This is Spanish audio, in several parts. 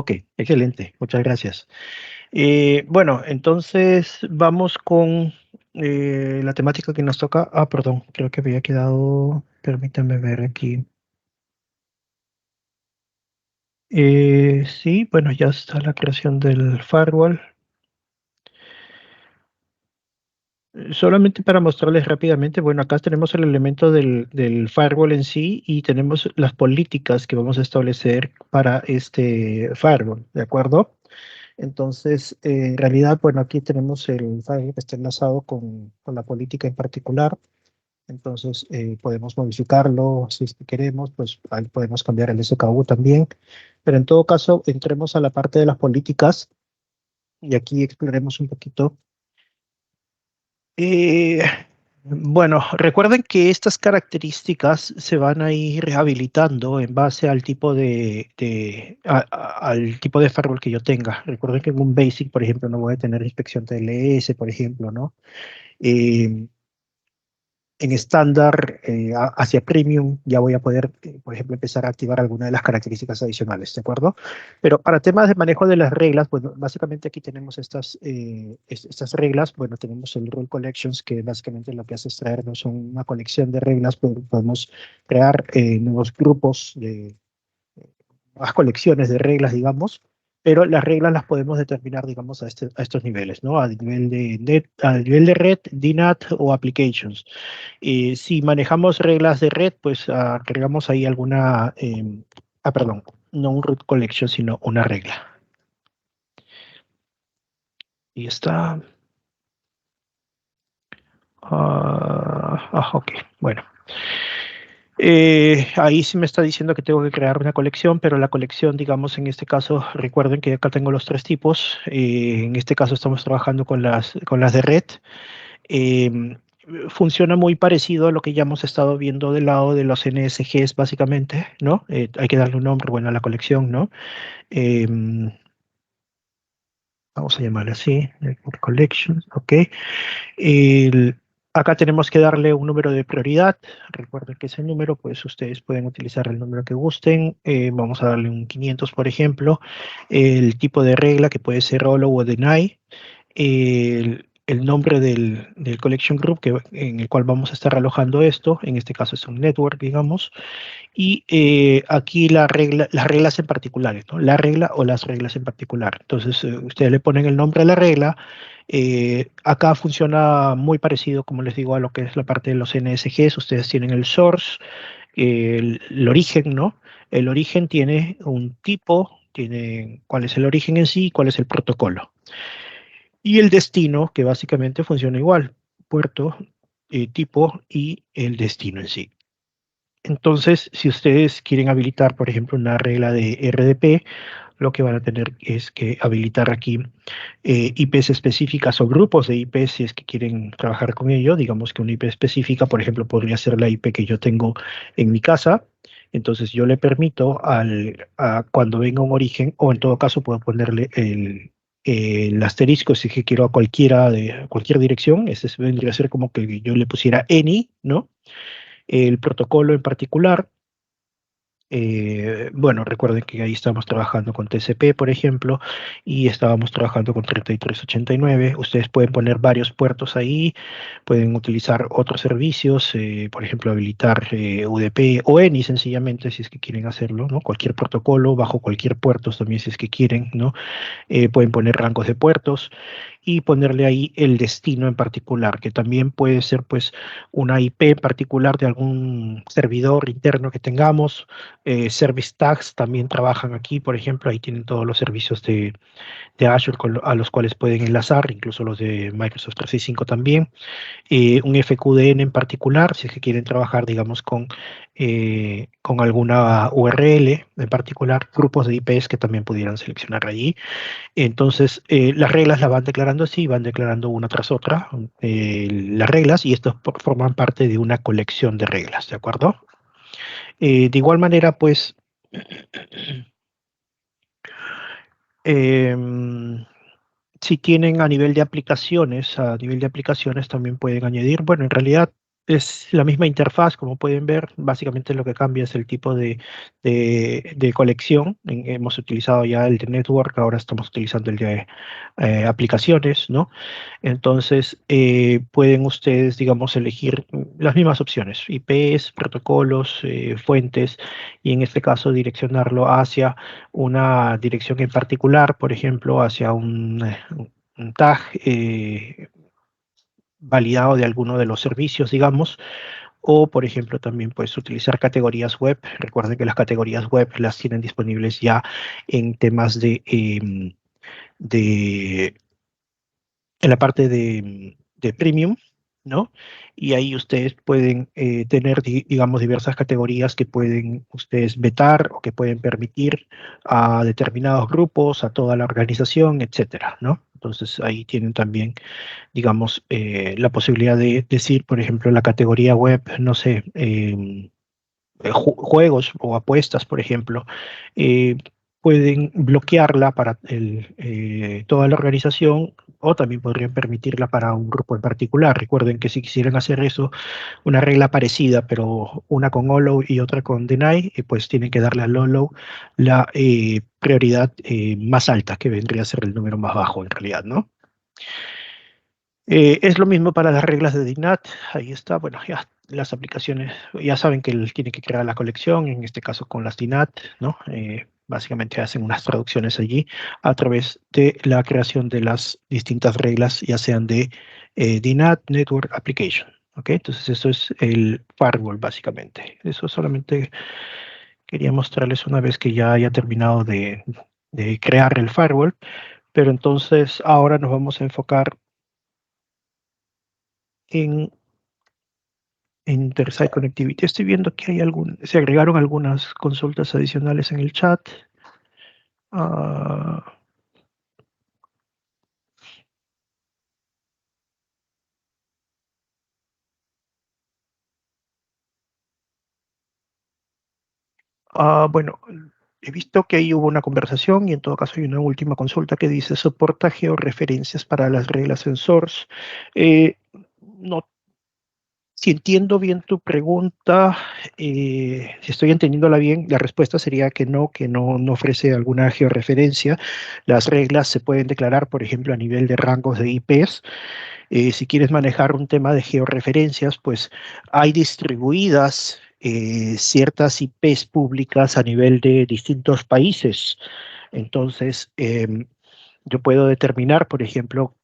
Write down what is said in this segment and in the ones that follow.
Ok, excelente, muchas gracias. Bueno, entonces vamos con la temática que nos toca. Ah, perdón, creo que había quedado, permítanme ver aquí. Sí, bueno, ya está la creación del firewall. Solamente para mostrarles rápidamente, bueno, acá tenemos el elemento del firewall en sí y tenemos las políticas que vamos a establecer para este firewall, ¿de acuerdo? Entonces, en realidad, bueno, aquí tenemos el firewall que está enlazado con la política en particular. Entonces, podemos modificarlo si es que queremos, pues ahí podemos cambiar el SKU también. Pero en todo caso, entremos a la parte de las políticas y aquí exploremos un poquito. Eh, bueno, recuerden que estas características se van a ir habilitando en base al tipo al tipo de firewall que yo tenga. Recuerden que en un basic, por ejemplo, no voy a tener inspección TLS, por ejemplo, ¿no? Eh, en estándar hacia premium ya voy a poder, por ejemplo, empezar a activar alguna de las características adicionales, ¿de acuerdo? Pero para temas de manejo de las reglas, bueno, básicamente aquí tenemos estas reglas. Bueno, tenemos el Rule Collections, que básicamente lo que hace es traernos una colección de reglas. Podemos crear nuevos grupos de más colecciones de reglas, digamos, pero las reglas las podemos determinar, digamos, a estos niveles, ¿no? A nivel de net, a nivel de red, DNAT o applications. Si manejamos reglas de red, pues agregamos ahí alguna, perdón, no un root collection, sino una regla. Y está. Ok, bueno. Ahí sí me está diciendo que tengo que crear una colección, pero la colección, digamos, en este caso, recuerden que acá tengo los tres tipos. En este caso estamos trabajando con las de red. Eh, Funciona muy parecido a lo que ya hemos estado viendo del lado de los NSGs, básicamente, ¿no? Hay que darle un nombre, bueno, a la colección, ¿no? Eh, Vamos a llamarle así, collections, ok. El- Acá tenemos que darle un número de prioridad. Recuerden que ese número, pues ustedes pueden utilizar el número que gusten. Vamos a darle un 500, por ejemplo. El tipo de regla, que puede ser follow o deny. El nombre del collection group en el cual vamos a estar alojando esto. En este caso es un network, digamos. Y aquí las reglas en particulares, ¿no? La regla o las reglas en particular. Entonces, ustedes le ponen el nombre a la regla. Acá funciona muy parecido, como les digo, a lo que es la parte de los NSGs. Ustedes tienen el source, el origen, ¿no? El origen tiene un tipo, tiene cuál es el origen en sí y cuál es el protocolo. Y el destino, que básicamente funciona igual, puerto, tipo y el destino en sí. Entonces, si ustedes quieren habilitar, por ejemplo, una regla de RDP, lo que van a tener es que habilitar aquí IPs específicas o grupos de IPs si es que quieren trabajar con ello. Digamos que una IP específica, por ejemplo, podría ser la IP que yo tengo en mi casa. Entonces, yo le permito cuando venga un origen, o en todo caso, puedo ponerle el asterisco si es que quiero a cualquier dirección. Vendría a ser como que yo le pusiera any, ¿no? El protocolo en particular. Bueno, recuerden que ahí estamos trabajando con TCP, por ejemplo, y estábamos trabajando con 3389. Ustedes pueden poner varios puertos ahí, pueden utilizar otros servicios, por ejemplo, habilitar UDP o ENI sencillamente, si es que quieren hacerlo, ¿no? Cualquier protocolo, bajo cualquier puerto también, si es que quieren, ¿no? Pueden poner rangos de puertos y ponerle ahí el destino en particular, que también puede ser pues una IP en particular de algún servidor interno que tengamos. Service tags también trabajan aquí, por ejemplo, ahí tienen todos los servicios de Azure a los cuales pueden enlazar, incluso los de Microsoft 365 también. Un FQDN en particular, si es que quieren trabajar, digamos, con alguna URL en particular, grupos de IPs que también pudieran seleccionar allí. Entonces, las reglas las van declarando así, van declarando una tras otra las reglas y estos forman parte de una colección de reglas, ¿de acuerdo? De igual manera, pues, em, si tienen a nivel de aplicaciones también pueden añadir, bueno, en realidad Es la misma interfaz, como pueden ver, básicamente lo que cambia es el tipo de colección. Hemos utilizado ya el de network, ahora estamos utilizando el de aplicaciones, ¿no? Entonces, pueden ustedes, digamos, elegir las mismas opciones, IPs, protocolos, fuentes, y en este caso direccionarlo hacia una dirección en particular, por ejemplo, hacia un tag validado de alguno de los servicios, digamos, o, por ejemplo, también puedes utilizar categorías web. Recuerden que las categorías web las tienen disponibles ya en temas de en la parte de premium, ¿no? Y ahí ustedes pueden tener, digamos, diversas categorías que pueden ustedes vetar o que pueden permitir a determinados grupos, a toda la organización, etcétera, ¿no? Entonces ahí tienen también, digamos, la posibilidad de decir, por ejemplo, la categoría web, no sé, juegos o apuestas, por ejemplo, eh, pueden bloquearla para toda la organización o también podrían permitirla para un grupo en particular. Recuerden que si quisieran hacer eso, una regla parecida, pero una con allow y otra con deny, pues tienen que darle al allow la prioridad más alta, que vendría a ser el número más bajo en realidad, ¿no? Es lo mismo para las reglas de DINAT. Ahí está. Bueno, ya las aplicaciones, ya saben que él tiene que crear la colección, en este caso con las DINAT, ¿no? Básicamente hacen unas traducciones allí a través de la creación de las distintas reglas, ya sean de DINAT Network Application. ¿Ok? Entonces eso es el firewall básicamente. Eso solamente quería mostrarles una vez que ya haya terminado de crear el firewall. Pero entonces ahora nos vamos a enfocar en Intersite Connectivity. Estoy viendo que se agregaron algunas consultas adicionales en el chat. Ah, bueno, he visto que ahí hubo una conversación y en todo caso hay una última consulta que dice soporta georreferencias para las reglas en source. Eh, no, si entiendo bien tu pregunta, si estoy entendiéndola bien, la respuesta sería que no, no ofrece alguna georreferencia. Las reglas se pueden declarar, por ejemplo, a nivel de rangos de IPs. Si quieres manejar un tema de georreferencias, pues hay distribuidas ciertas IPs públicas a nivel de distintos países. Entonces, yo puedo determinar, por ejemplo,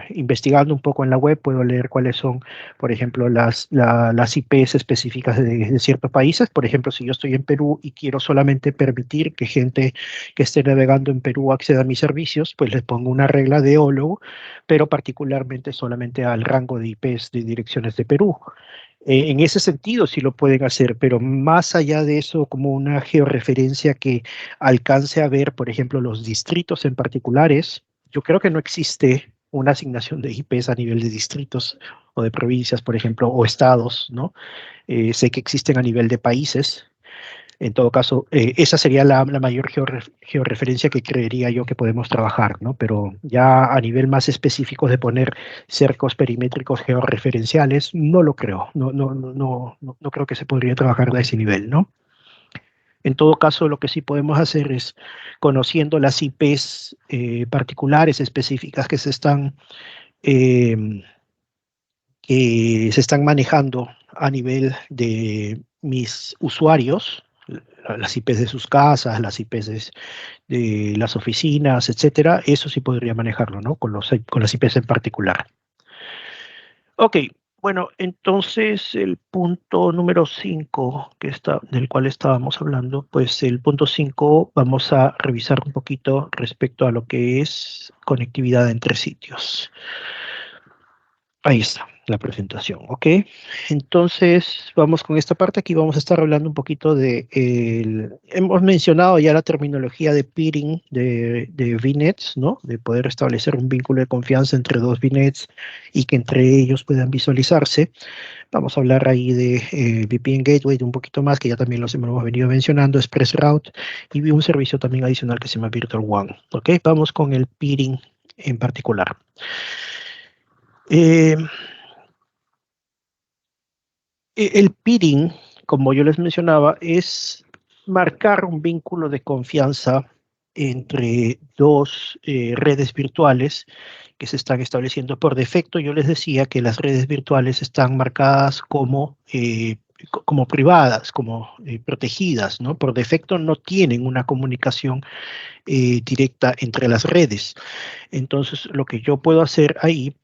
investigando un poco en la web, puedo leer cuáles son, por ejemplo, las IPs específicas de ciertos países. Por ejemplo, si yo estoy en Perú y quiero solamente permitir que gente que esté navegando en Perú acceda a mis servicios, pues les pongo una regla de OLO, pero particularmente solamente al rango de IPs de direcciones de Perú. En ese sentido sí lo pueden hacer, pero más allá de eso, como una georreferencia que alcance a ver, por ejemplo, los distritos en particulares, yo creo que no existe una asignación de IPs a nivel de distritos o de provincias, por ejemplo, o estados, ¿no? Sé que existen a nivel de países. En todo caso, esa sería la mayor georreferencia que creería yo que podemos trabajar, ¿no? Pero ya a nivel más específico de poner cercos perimétricos georreferenciales, no lo creo. No creo que se podría trabajar a ese nivel, ¿no? En todo caso, lo que sí podemos hacer es, conociendo las IPs particulares específicas eh, que se están manejando a nivel de mis usuarios, las IPs de sus casas, las IPs de las oficinas, etcétera, eso sí podría manejarlo, ¿no? Con las IPs en particular. Ok, bueno, entonces el punto número 5 del cual estábamos hablando, pues el punto 5 vamos a revisar un poquito respecto a lo que es conectividad entre sitios. Ahí está la presentación, ¿ok? Entonces, vamos con esta parte. Aquí vamos a estar hablando un poquito hemos mencionado ya la terminología de peering de VNets, ¿no? De poder establecer un vínculo de confianza entre dos VNets y que entre ellos puedan visualizarse. Vamos a hablar ahí de VPN Gateway, de un poquito más, que ya también los hemos venido mencionando, ExpressRoute, y un servicio también adicional que se llama Virtual One, ¿ok? Vamos con el peering en particular. Eh, El peering, como yo les mencionaba, es marcar un vínculo de confianza entre dos redes virtuales que se están estableciendo por defecto. Yo les decía que las redes virtuales están marcadas como privadas, como protegidas, ¿no? Por defecto no tienen una comunicación directa entre las redes. Entonces, lo que yo puedo hacer ahí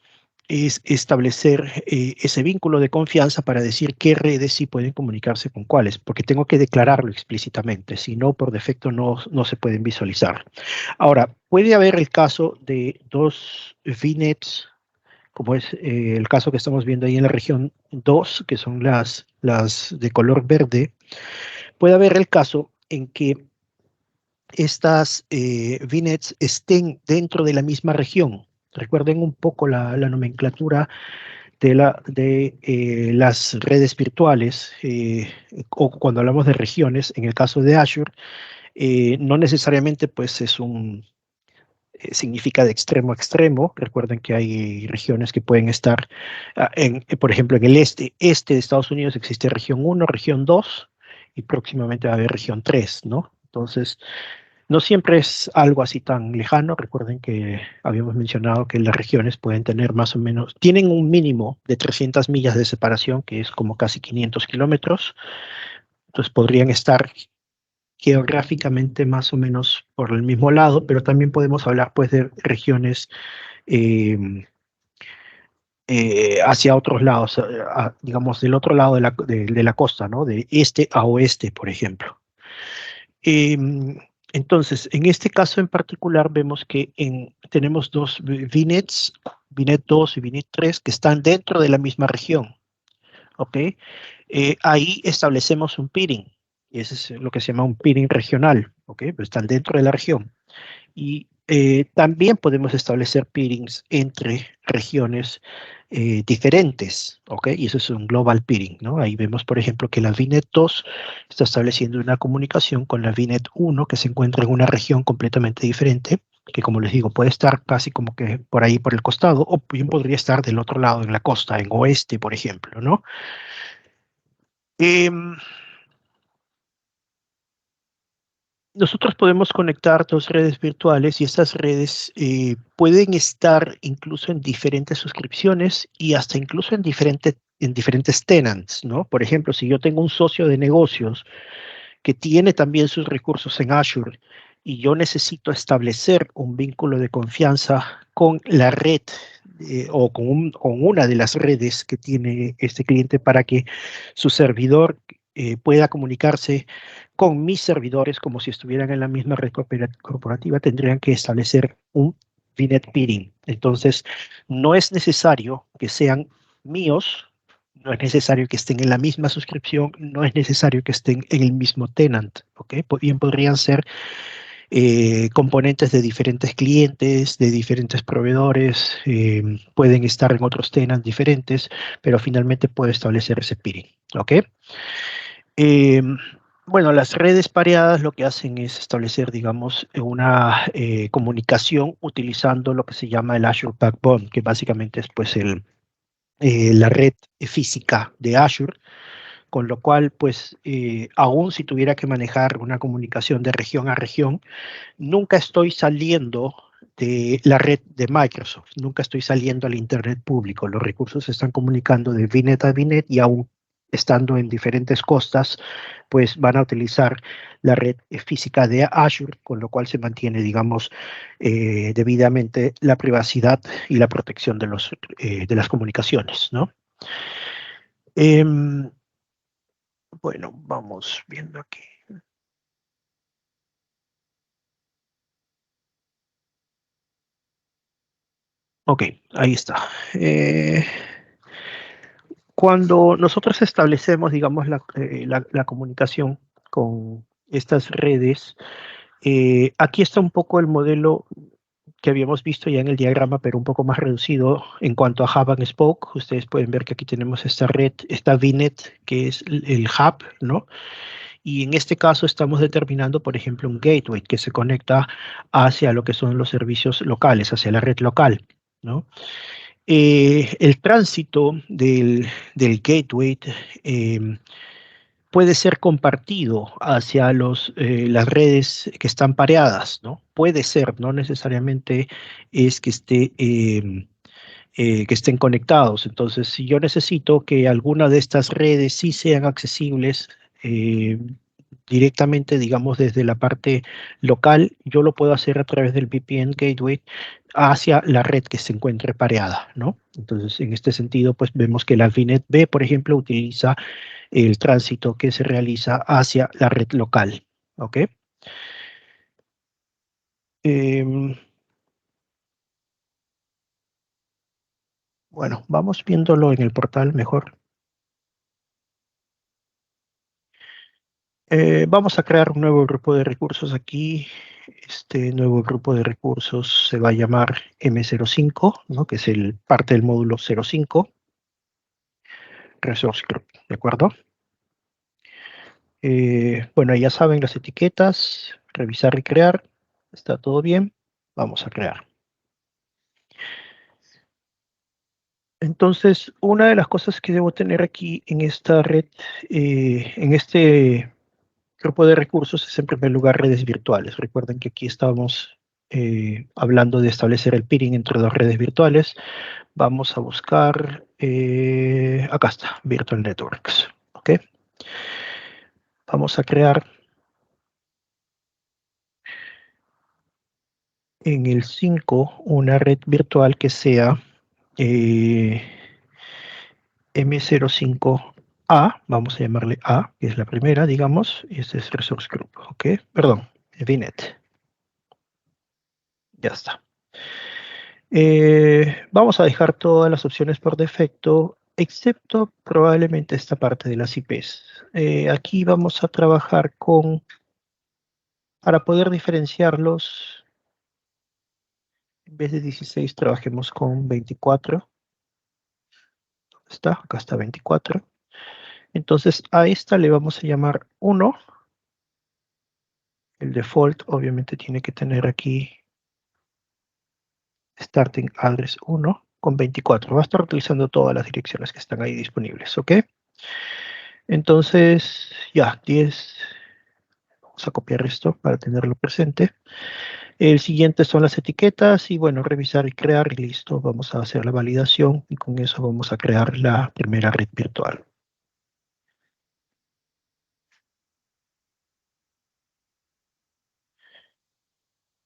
es establecer ese vínculo de confianza para decir qué redes sí pueden comunicarse con cuáles, porque tengo que declararlo explícitamente, si no, por defecto no se pueden visualizar. Ahora, puede haber el caso de dos VNets, como es el caso que estamos viendo ahí en la región 2, que son las de color verde. Puede haber el caso en que estas VNets estén dentro de la misma región. Recuerden un poco la nomenclatura de las redes virtuales, o cuando hablamos de regiones, en el caso de Azure, no necesariamente pues significa de extremo a extremo. Recuerden que hay regiones que pueden estar, por ejemplo, en el este de Estados Unidos existe región 1, región 2, y próximamente va a haber región 3, ¿no? Entonces, no siempre es algo así tan lejano. Recuerden que habíamos mencionado que las regiones pueden tener más o menos, tienen un mínimo de 300 millas de separación, que es como casi 500 kilómetros. Entonces podrían estar geográficamente más o menos por el mismo lado, pero también podemos hablar pues de regiones eh, hacia otros lados, digamos del otro lado de la costa, ¿no? De este a oeste, por ejemplo. Entonces, en este caso en particular vemos que tenemos dos VNets, VNet 2 y VNet 3, que están dentro de la misma región, ¿ok? Ahí establecemos un peering, y ese es lo que se llama un peering regional, ¿ok? Pero están dentro de la región. Y también podemos establecer peerings entre regiones diferentes, ¿ok? Y eso es un global peering, ¿no? Ahí vemos, por ejemplo, que la VNet 2 está estableciendo una comunicación con la VNet 1 que se encuentra en una región completamente diferente, que como les digo, puede estar casi como que por ahí por el costado, o bien podría estar del otro lado en la costa, en oeste, por ejemplo, ¿no? Em, Nosotros podemos conectar dos redes virtuales y estas redes pueden estar incluso en diferentes suscripciones y hasta incluso en diferentes tenants, ¿no? Por ejemplo, si yo tengo un socio de negocios que tiene también sus recursos en Azure y yo necesito establecer un vínculo de confianza con la red o con una de las redes que tiene este cliente para que su servidor pueda comunicarse con mis servidores como si estuvieran en la misma red corporativa, tendrían que establecer un VNet peering. Entonces, no es necesario que sean míos, no es necesario que estén en la misma suscripción, no es necesario que estén en el mismo tenant, ¿ok? Bien podrían ser componentes de diferentes clientes, de diferentes proveedores, pueden estar en otros tenants diferentes, pero finalmente puede establecer ese peering, ¿ok? Eh, bueno, las redes pareadas lo que hacen es establecer, digamos, una comunicación utilizando lo que se llama el Azure Backbone, que básicamente es pues la red física de Azure, con lo cual, pues, aún si tuviera que manejar una comunicación de región a región, nunca estoy saliendo de la red de Microsoft, nunca estoy saliendo al Internet público. Los recursos se están comunicando de VNet a VNet y aún estando en diferentes costas, pues van a utilizar la red física de Azure, con lo cual se mantiene, digamos, debidamente la privacidad y la protección de las comunicaciones, ¿no? Em, bueno, vamos viendo aquí. Ok, ahí está. Cuando nosotros establecemos, digamos, la comunicación con estas redes, aquí está un poco el modelo que habíamos visto ya en el diagrama, pero un poco más reducido en cuanto a Hub and Spoke. Ustedes pueden ver que aquí tenemos esta red, esta VNet, que es el hub, ¿no? Y en este caso estamos determinando, por ejemplo, un gateway que se conecta hacia lo que son los servicios locales, hacia la red local, ¿no? El tránsito del gateway puede ser compartido hacia las redes que están pareadas, ¿no? Puede ser, no necesariamente es que estén conectados. Entonces, si yo necesito que alguna de estas redes sí sean accesibles eh, directamente, digamos, desde la parte local, yo lo puedo hacer a través del VPN Gateway hacia la red que se encuentre pareada, ¿no? Entonces, en este sentido, pues vemos que la VNet B, por ejemplo, utiliza el tránsito que se realiza hacia la red local, ¿ok? Em, bueno, vamos viéndolo en el portal mejor. Vamos a crear un nuevo grupo de recursos aquí. Este nuevo grupo de recursos se va a llamar M05, ¿no? Que es parte del módulo 05, Resource Group, ¿de acuerdo? Bueno, ya saben las etiquetas, revisar y crear. Está todo bien. Vamos a crear. Entonces, una de las cosas que debo tener aquí en esta red, en este grupo de recursos es en primer lugar redes virtuales. Recuerden que aquí estábamos hablando de establecer el peering entre dos redes virtuales. Vamos a buscar, acá está, Virtual Networks. ¿Ok? Vamos a crear en el 5 una red virtual que sea eh, M05A, vamos a llamarle A, que es la primera, digamos, y este es Resource Group. ¿Ok? Perdón, VNet. Ya está. Vamos a dejar todas las opciones por defecto, excepto probablemente esta parte de las IPs. Aquí vamos a trabajar para poder diferenciarlos, en vez de 16, trabajemos con 24. ¿Dónde está? Acá está 24. Entonces a esta le vamos a llamar 1. El default obviamente tiene que tener aquí starting address 1 con 24. Va a estar utilizando todas las direcciones que están ahí disponibles, ¿ok? Entonces, ya, 10. Vamos a copiar esto para tenerlo presente. El siguiente son las etiquetas y bueno, revisar y crear y listo. Vamos a hacer la validación y con eso vamos a crear la primera red virtual.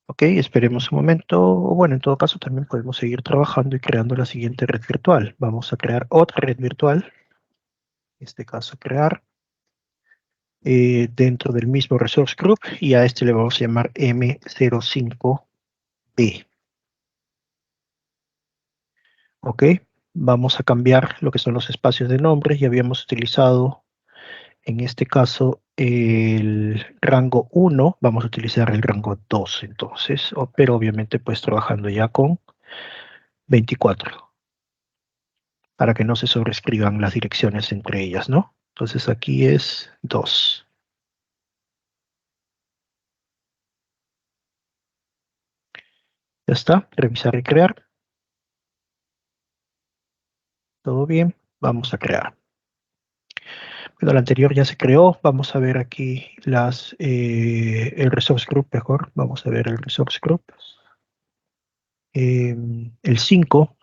Ok, esperemos un momento. O bueno, en todo caso también podemos seguir trabajando y creando la siguiente red virtual. Vamos a crear otra red virtual. En este caso, crear dentro del mismo resource group y a este le vamos a llamar M05B. Ok, vamos a cambiar lo que son los espacios de nombre. Ya habíamos utilizado en este caso el rango 1, vamos a utilizar el rango 2 entonces, pero obviamente pues trabajando ya con 24 para que no se sobrescriban las direcciones entre ellas, ¿no? Entonces aquí es 2. Ya está, revisar y crear. Todo bien, vamos a crear. Bueno, la anterior ya se creó, vamos a ver aquí el resource group mejor, vamos a ver el resource group. El 5,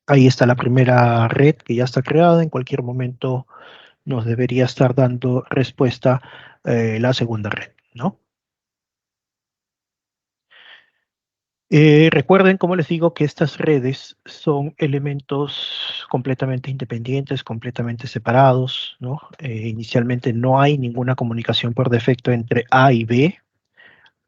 ahí está la primera red que ya está creada, en cualquier momento nos debería estar dando respuesta la segunda red, ¿no? Recuerden, como les digo, que estas redes son elementos completamente independientes, completamente separados, ¿no? Inicialmente no hay ninguna comunicación por defecto entre A y B.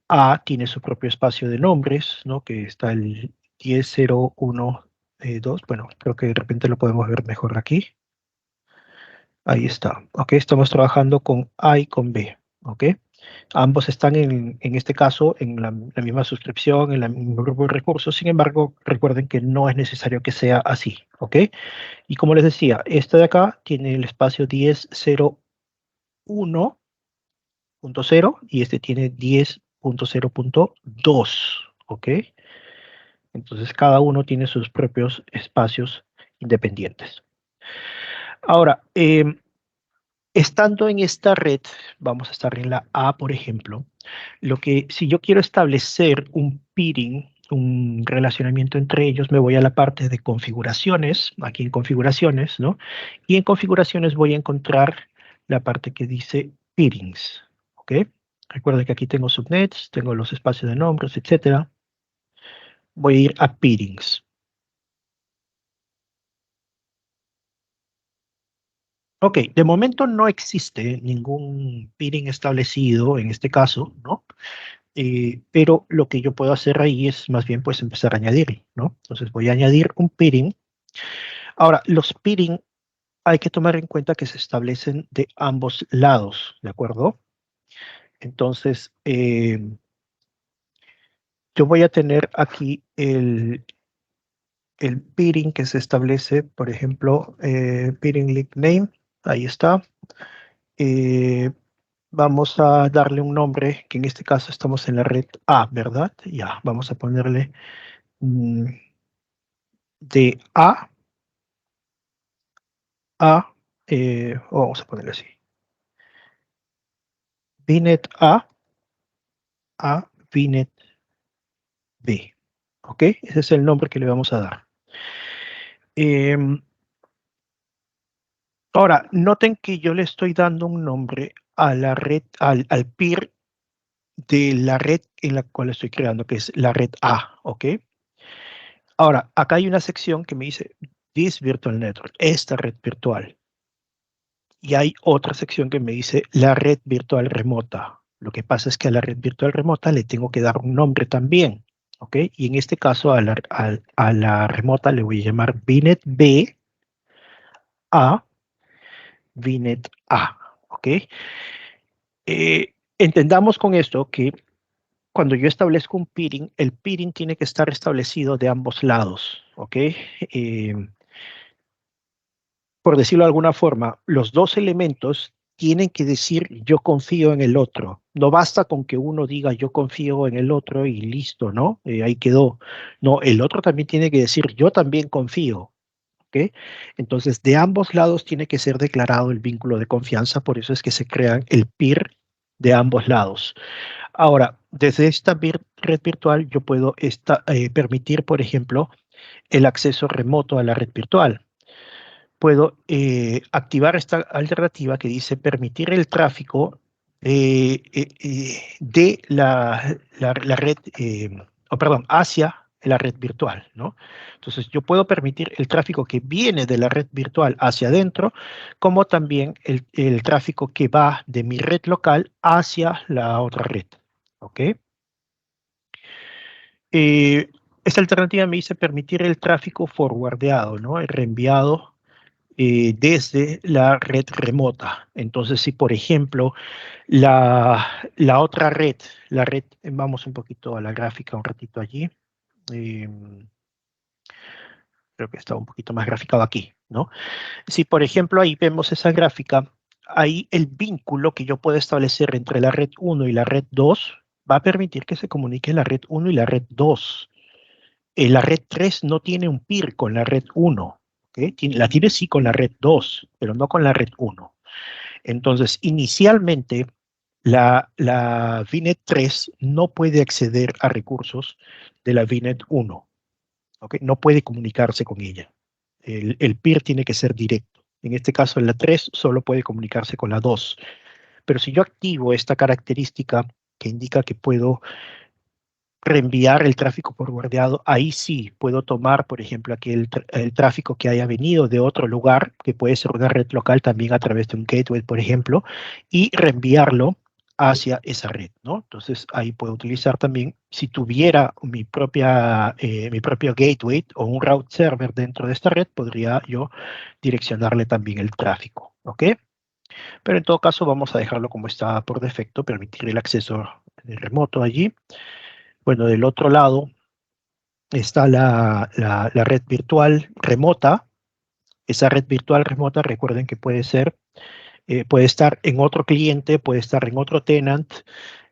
A tiene su propio espacio de nombres, ¿no? Que está el 10.0.1.2. Bueno, creo que de repente lo podemos ver mejor aquí. Ahí está. Ok, estamos trabajando con A y con B. Ok. Ambos están en este caso en la misma suscripción, en el mismo grupo de recursos. Sin embargo, recuerden que no es necesario que sea así. Ok. Y como les decía, este de acá tiene el espacio 10.0.1.0 y este tiene 10.0.2. Ok. Entonces, cada uno tiene sus propios espacios independientes. Ahora, estando en esta red, vamos a estar en la A, por ejemplo, si yo quiero establecer un peering, un relacionamiento entre ellos, me voy a la parte de configuraciones, aquí en configuraciones, ¿no? Y en configuraciones voy a encontrar la parte que dice peerings, ¿ok? Recuerden que aquí tengo subnets, tengo los espacios de nombres, etcétera. Voy a ir a peerings. Ok, de momento no existe ningún peering establecido en este caso, ¿no? Pero lo que yo puedo hacer ahí es más bien pues empezar a añadir, ¿no? Entonces voy a añadir un peering. Ahora, los peering hay que tomar en cuenta que se establecen de ambos lados, ¿de acuerdo? Entonces, yo voy a tener aquí el peering que se establece, por ejemplo, peering link name, ahí está. Eh, Vamos a darle un nombre, que en este caso estamos en la red A, ¿verdad? Ya, vamos a ponerle de A, vamos a ponerle así, VNet a VNet B. ¿Ok? Ese es el nombre que le vamos a dar. Em, Ahora, noten que yo le estoy dando un nombre a la red, al peer de la red en la cual estoy creando, que es la red A, ¿ok? Ahora, acá hay una sección que me dice This Virtual Network, esta red virtual. Y hay otra sección que me dice la red virtual remota. Lo que pasa es que a la red virtual remota le tengo que dar un nombre también, ¿ok? Y en este caso a la remota le voy a llamar VNet B a VNet A, ¿ok? Entendamos con esto que cuando yo establezco un peering, el peering tiene que estar establecido de ambos lados, ¿ok? Por decirlo de alguna forma, los dos elementos tienen que decir yo confío en el otro. No basta con que uno diga yo confío en el otro y listo, ¿no? Ahí quedó. No, el otro también tiene que decir yo también confío, ¿ok? Entonces, de ambos lados tiene que ser declarado el vínculo de confianza, por eso es que se crean el peer de ambos lados. Ahora, desde esta red virtual yo puedo permitir, por ejemplo, el acceso remoto a la red virtual. Puedo activar esta alternativa que dice permitir el tráfico de la red, o perdón, hacia la red virtual, ¿no? Entonces yo puedo permitir el tráfico que viene de la red virtual hacia adentro, como también el tráfico que va de mi red local hacia la otra red, ¿ok? Eh, Esta alternativa me dice permitir el tráfico forwardeado, ¿no? El reenviado desde la red remota. Entonces, si por ejemplo la otra red, vamos un poquito a la gráfica un ratito allí, eh, creo que está un poquito más graficado aquí, ¿no? Si por ejemplo ahí vemos esa gráfica, ahí el vínculo que yo puedo establecer entre la red 1 y la red 2 va a permitir que se comunique la red 1 y la red 2. La red 3 no tiene un peer con la red 1, ¿ok? La tiene sí con la red 2, pero no con la red 1. Entonces, inicialmente, la VNet 3 no puede acceder a recursos de la VNet 1, ¿ok? No puede comunicarse con ella. El peer tiene que ser directo. En este caso, la 3 solo puede comunicarse con la 2. Pero si yo activo esta característica que indica que puedo reenviar el tráfico por guardiado, ahí sí puedo tomar, por ejemplo, aquí el tráfico que haya venido de otro lugar, que puede ser una red local también a través de un gateway, por ejemplo, y reenviarlo hacia esa red, ¿no? Entonces ahí puedo utilizar también, si tuviera mi propio gateway o un route server dentro de esta red, podría yo direccionarle también el tráfico, ¿ok? Pero en todo caso vamos a dejarlo como está por defecto, permitir el acceso remoto allí. Bueno, del otro lado está la red virtual remota. Esa red virtual remota, recuerden que puede estar en otro cliente, puede estar en otro tenant.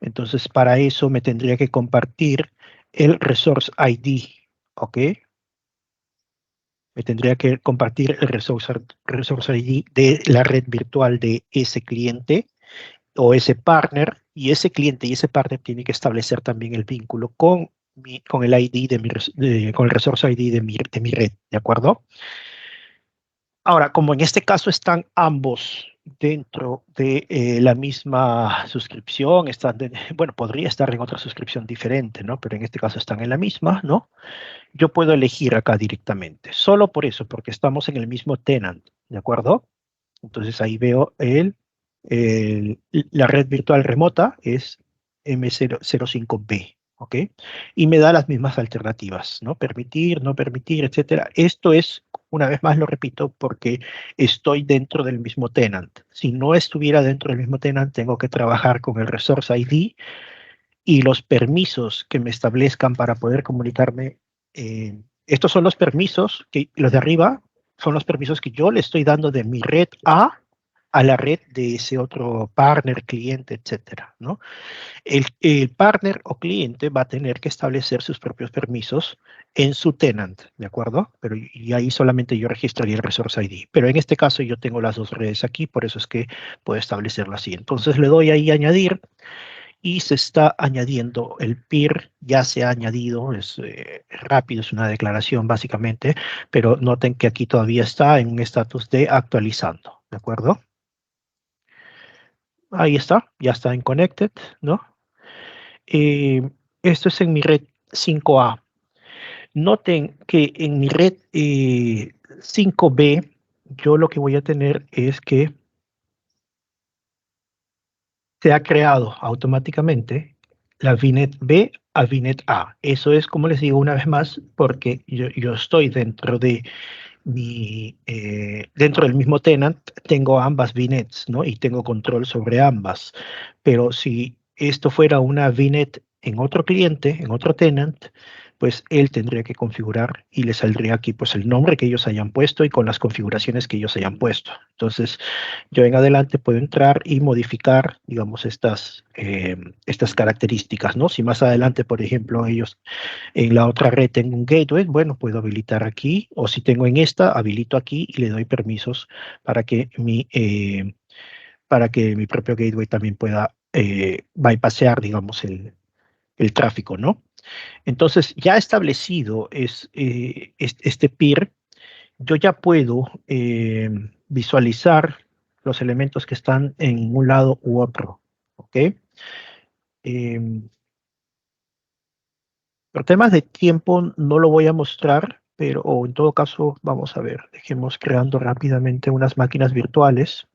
Entonces, para eso me tendría que compartir el Resource ID. ¿ok? Me tendría que compartir el resource ID de la red virtual de ese cliente o ese partner, y ese cliente y ese partner tienen que establecer también el vínculo con el ID con el resource ID de mi red, ¿de acuerdo? Ahora, como en este caso están ambos dentro de la misma suscripción, bueno, podría estar en otra suscripción diferente, ¿no? Pero en este caso están en la misma, ¿no? Yo puedo elegir acá directamente, solo por eso, porque estamos en el mismo tenant, ¿de acuerdo? Entonces ahí veo la red virtual remota es M005B, ¿ok? Y me da las mismas alternativas, ¿no? Permitir, no permitir, etcétera. Esto es, una vez más lo repito, porque estoy dentro del mismo tenant. Si no estuviera dentro del mismo tenant, tengo que trabajar con el Resource ID y los permisos que me establezcan para poder comunicarme. Estos son los permisos que los de arriba son los permisos que yo le estoy dando de mi red a la red de ese otro partner, cliente, etcétera, ¿no? El partner o cliente va a tener que establecer sus propios permisos en su tenant, ¿de acuerdo? Pero y ahí solamente yo registraría el Resource ID. Pero en este caso yo tengo las dos redes aquí, por eso es que puedo establecerlo así. Entonces le doy ahí añadir y se está añadiendo el peer, ya se ha añadido, es rápido, es una declaración básicamente, pero noten que aquí todavía está en un estatus de actualizando, ¿de acuerdo? Ahí está, ya está en connected, ¿no? Eh, Esto es en mi red 5A. Noten que en mi red 5B, yo lo que voy a tener es que se ha creado automáticamente la VNet B a VNet A. Eso es, como les digo una vez más, porque yo estoy dentro de dentro del mismo tenant, tengo ambas VNets, ¿no? Y tengo control sobre ambas. Pero si esto fuera una VNet en otro cliente, en otro tenant, pues él tendría que configurar y le saldría aquí pues el nombre que ellos hayan puesto y con las configuraciones que ellos hayan puesto. Entonces, yo en adelante puedo entrar y modificar, digamos, estas características, ¿no? Si más adelante, por ejemplo, ellos en la otra red tengo un gateway, bueno, puedo habilitar aquí, o si tengo en esta, habilito aquí y le doy permisos para que para que mi propio gateway también pueda bypassear, digamos, el tráfico, ¿no? Entonces, ya establecido este peer, yo ya puedo visualizar los elementos que están en un lado u otro, ¿ok? Em, por temas de tiempo no lo voy a mostrar, pero o en todo caso, vamos a ver, dejemos creando rápidamente unas máquinas virtuales.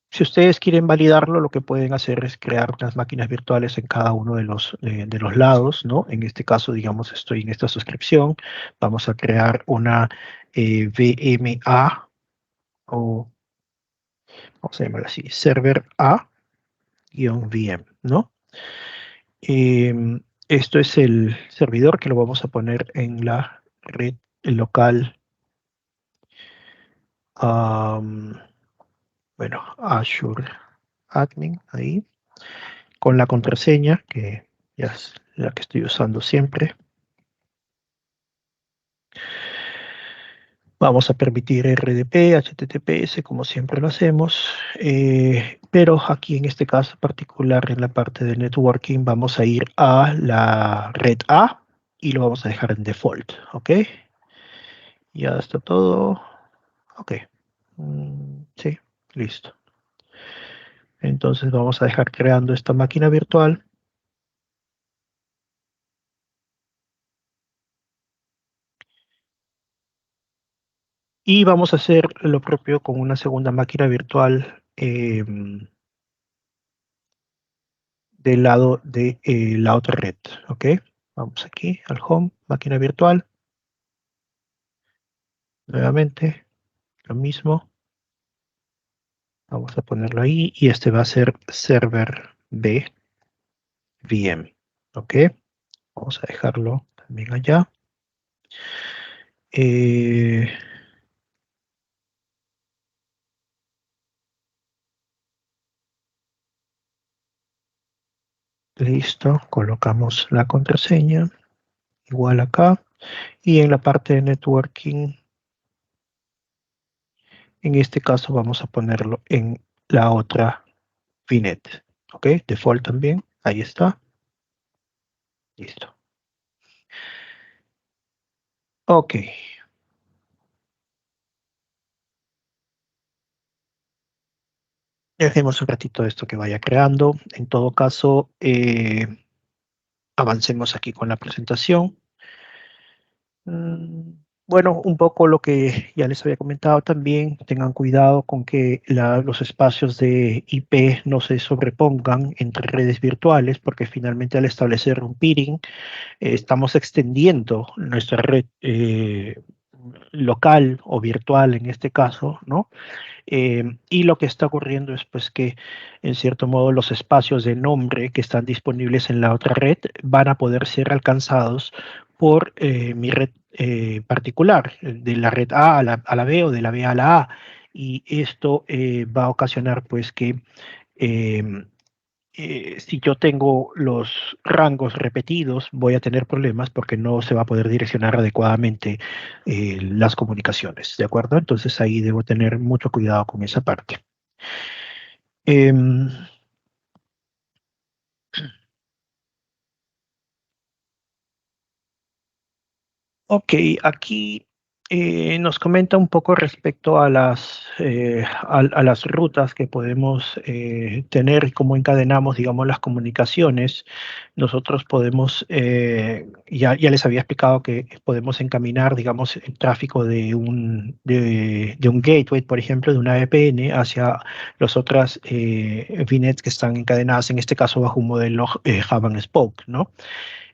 Si ustedes quieren validarlo, lo que pueden hacer es crear unas máquinas virtuales en cada uno de los lados, ¿no? En este caso, digamos, estoy en esta suscripción. Vamos a crear una VMA o, vamos a llamarla así, server A-VM, ¿no? Esto es el servidor que lo vamos a poner en la red local, am, bueno, Azure Admin, ahí, con la contraseña, que ya es la que estoy usando siempre. Vamos a permitir RDP, HTTPS, como siempre lo hacemos, pero aquí en este caso particular, en la parte de networking, vamos a ir a la red A y lo vamos a dejar en default, ¿ok? Ya está todo. Ok. Sí, listo. Entonces vamos a dejar creando esta máquina virtual y vamos a hacer lo propio con una segunda máquina virtual del lado de la otra red. Ok. Vamos aquí al home, máquina virtual. Nuevamente, lo mismo. Vamos a ponerlo ahí y este va a ser server B VM. Ok. Vamos a dejarlo también allá. Eh, Listo, colocamos la contraseña, igual acá. Y en la parte de networking, en este caso vamos a ponerlo en la otra VNet. ¿Ok? Default también, ahí está. Listo. Ok. Dejemos un ratito esto que vaya creando. En todo caso, avancemos aquí con la presentación. Bueno, un poco lo que ya les había comentado también, tengan cuidado con que los espacios de IP no se sobrepongan entre redes virtuales, porque finalmente al establecer un peering, estamos extendiendo nuestra red local o virtual en este caso, ¿no? Y lo que está ocurriendo es pues que en cierto modo los espacios de nombre que están disponibles en la otra red van a poder ser alcanzados por mi red particular, de la red A a la B o de la B a la A. Y esto va a ocasionar pues que em, si yo tengo los rangos repetidos, voy a tener problemas porque no se va a poder direccionar adecuadamente las comunicaciones, ¿de acuerdo? Entonces ahí debo tener mucho cuidado con esa parte. Em, Ok, aquí nos comenta un poco respecto a las rutas que podemos tener y cómo encadenamos, digamos, las comunicaciones. Nosotros podemos, ya les había explicado que podemos encaminar, digamos, el tráfico de un gateway, por ejemplo, de una VPN hacia las otras VNets que están encadenadas, en este caso bajo un modelo Hub and Spoke, ¿no?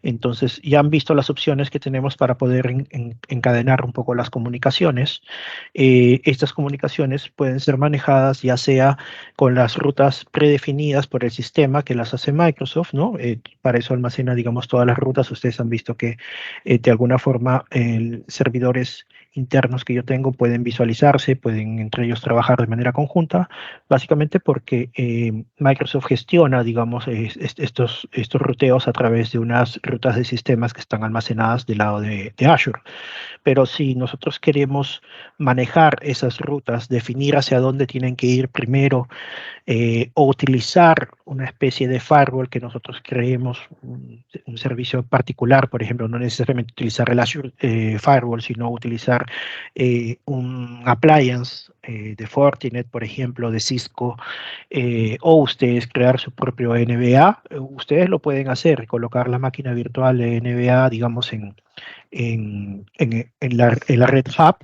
Entonces, ya han visto las opciones que tenemos para poder encadenar un poco las comunicaciones. Estas comunicaciones pueden ser manejadas ya sea con las rutas predefinidas por el sistema que las hace Microsoft, ¿no? Para eso almacena, digamos, todas las rutas. Ustedes han visto que de alguna forma servidores internos que yo tengo pueden visualizarse, pueden entre ellos trabajar de manera conjunta, básicamente porque Microsoft gestiona, digamos, estos ruteos a través de unas rutas de sistemas que están almacenadas del lado de Azure. Pero si nosotros queremos manejar esas rutas, definir hacia dónde tienen que ir primero, o utilizar una especie de firewall que nosotros creemos, un servicio particular, por ejemplo, no necesariamente utilizar el Azure Firewall, sino utilizar un appliance de Fortinet, por ejemplo, de Cisco, o ustedes crear su propio NBA, ustedes lo pueden hacer, colocar la máquina virtual de NBA, digamos, en la red hub,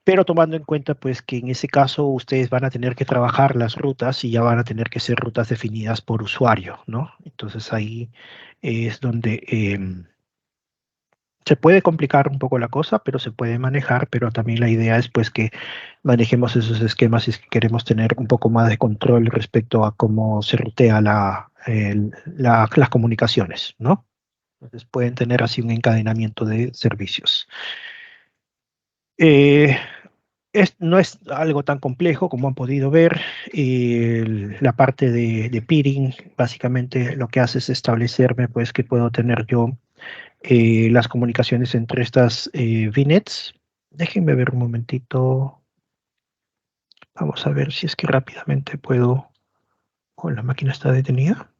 pero tomando en cuenta pues que en ese caso ustedes van a tener que trabajar las rutas y ya van a tener que ser rutas definidas por usuario, ¿no? Entonces ahí es donde se puede complicar un poco la cosa, pero se puede manejar, pero también la idea es pues que manejemos esos esquemas si es que queremos tener un poco más de control respecto a cómo se rutea las comunicaciones, ¿no? Entonces pueden tener así un encadenamiento de servicios. Eh, no es algo tan complejo como han podido ver. La parte de peering, básicamente lo que hace es establecerme pues que puedo tener yo las comunicaciones entre estas VNets. Déjenme ver un momentito. Vamos a ver si es que rápidamente puedo. Oh, la máquina está detenida.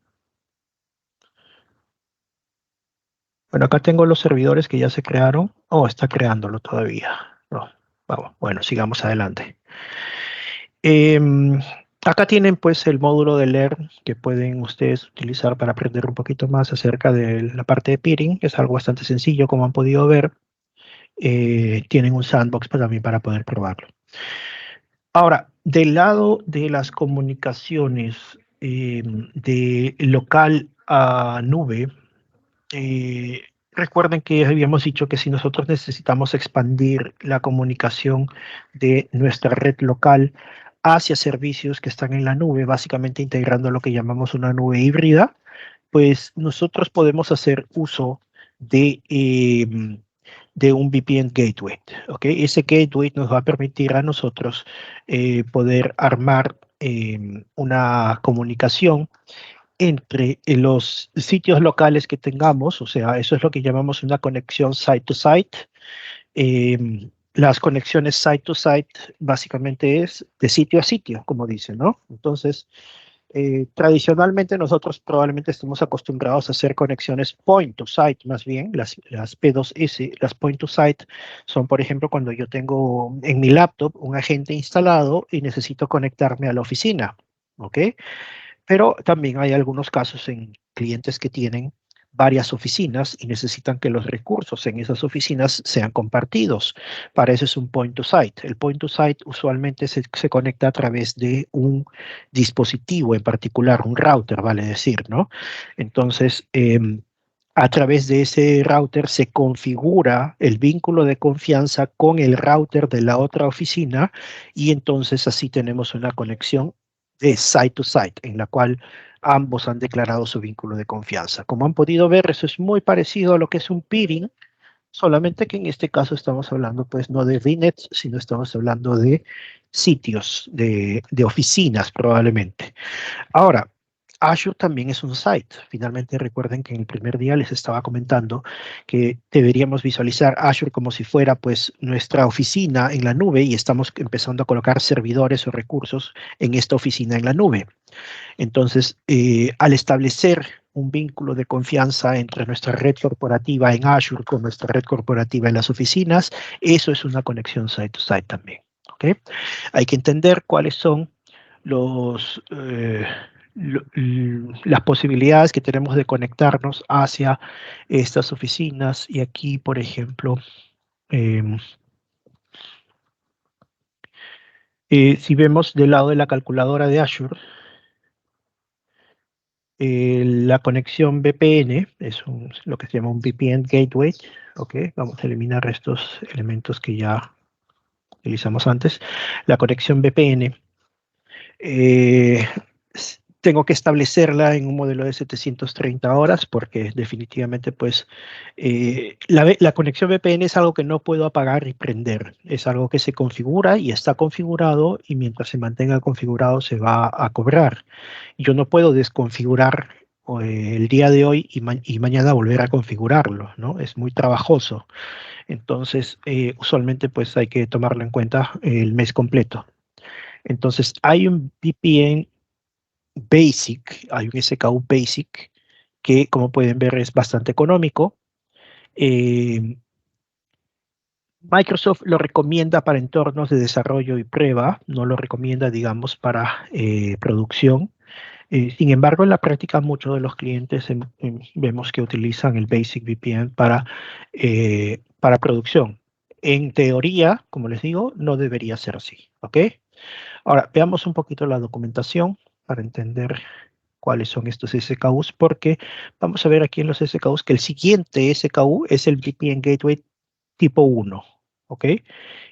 Bueno, acá tengo los servidores que ya se crearon. Oh, está creándolo todavía. No, vamos, bueno, sigamos adelante. Em, Acá tienen pues el módulo de Learn que pueden ustedes utilizar para aprender un poquito más acerca de la parte de peering. Es algo bastante sencillo, como han podido ver. Tienen un sandbox también para poder probarlo. Ahora, del lado de las comunicaciones de local a nube, recuerden que habíamos dicho que si nosotros necesitamos expandir la comunicación de nuestra red local hacia servicios que están en la nube, básicamente integrando lo que llamamos una nube híbrida, pues nosotros podemos hacer uso de un VPN gateway. ¿Ok? Ese gateway nos va a permitir a nosotros poder armar una comunicación entre los sitios locales que tengamos, o sea, eso es lo que llamamos una conexión site-to-site. Las conexiones site-to-site básicamente es de sitio a sitio, como dicen, ¿no? Entonces, tradicionalmente nosotros probablemente estemos acostumbrados a hacer conexiones point to site, más bien, las P2S, las point to site son, por ejemplo, cuando yo tengo en mi laptop un agente instalado y necesito conectarme a la oficina, ¿ok? Pero también hay algunos casos en clientes que tienen varias oficinas y necesitan que los recursos en esas oficinas sean compartidos. Para eso es un point to site. El point to site usualmente se conecta a través de un dispositivo en particular, un router, vale decir, ¿no? Entonces, a través de ese router se configura el vínculo de confianza con el router de la otra oficina y entonces así tenemos una conexión de site to site, en la cual ambos han declarado su vínculo de confianza. Como han podido ver, eso es muy parecido a lo que es un peering, solamente que en este caso estamos hablando pues no de VNets, sino estamos hablando de sitios, de oficinas probablemente. Ahora, Azure también es un site. Finalmente recuerden que en el primer día les estaba comentando que deberíamos visualizar Azure como si fuera pues nuestra oficina en la nube y estamos empezando a colocar servidores o recursos en esta oficina en la nube. Entonces, al establecer un vínculo de confianza entre nuestra red corporativa en Azure con nuestra red corporativa en las oficinas, eso es una conexión site to site también. ¿Okay? Hay que entender cuáles son los, las posibilidades que tenemos de conectarnos hacia estas oficinas. Y aquí, por ejemplo, eh, si vemos del lado de la calculadora de Azure, la conexión VPN es lo que se llama un VPN Gateway. Ok, vamos a eliminar estos elementos que ya utilizamos antes. La conexión VPN eh, tengo que establecerla en un modelo de 730 horas porque definitivamente pues la conexión VPN es algo que no puedo apagar y prender. Es algo que se configura y está configurado y mientras se mantenga configurado se va a cobrar. Yo no puedo desconfigurar el día de hoy y mañana volver a configurarlo, ¿no? Es muy trabajoso. Entonces, usualmente pues hay que tomarlo en cuenta el mes completo. Entonces, hay un VPN Basic, hay un SKU Basic que, como pueden ver, es bastante económico. Eh, Microsoft lo recomienda para entornos de desarrollo y prueba, no lo recomienda, digamos, para producción. Sin embargo, en la práctica, muchos de los clientes vemos que utilizan el Basic VPN para producción. En teoría, como les digo, no debería ser así, ¿ok? Ahora, veamos un poquito la documentación para entender cuáles son estos SKUs, porque vamos a ver aquí en los SKUs que el siguiente SKU es el VPN Gateway tipo 1, ¿ok?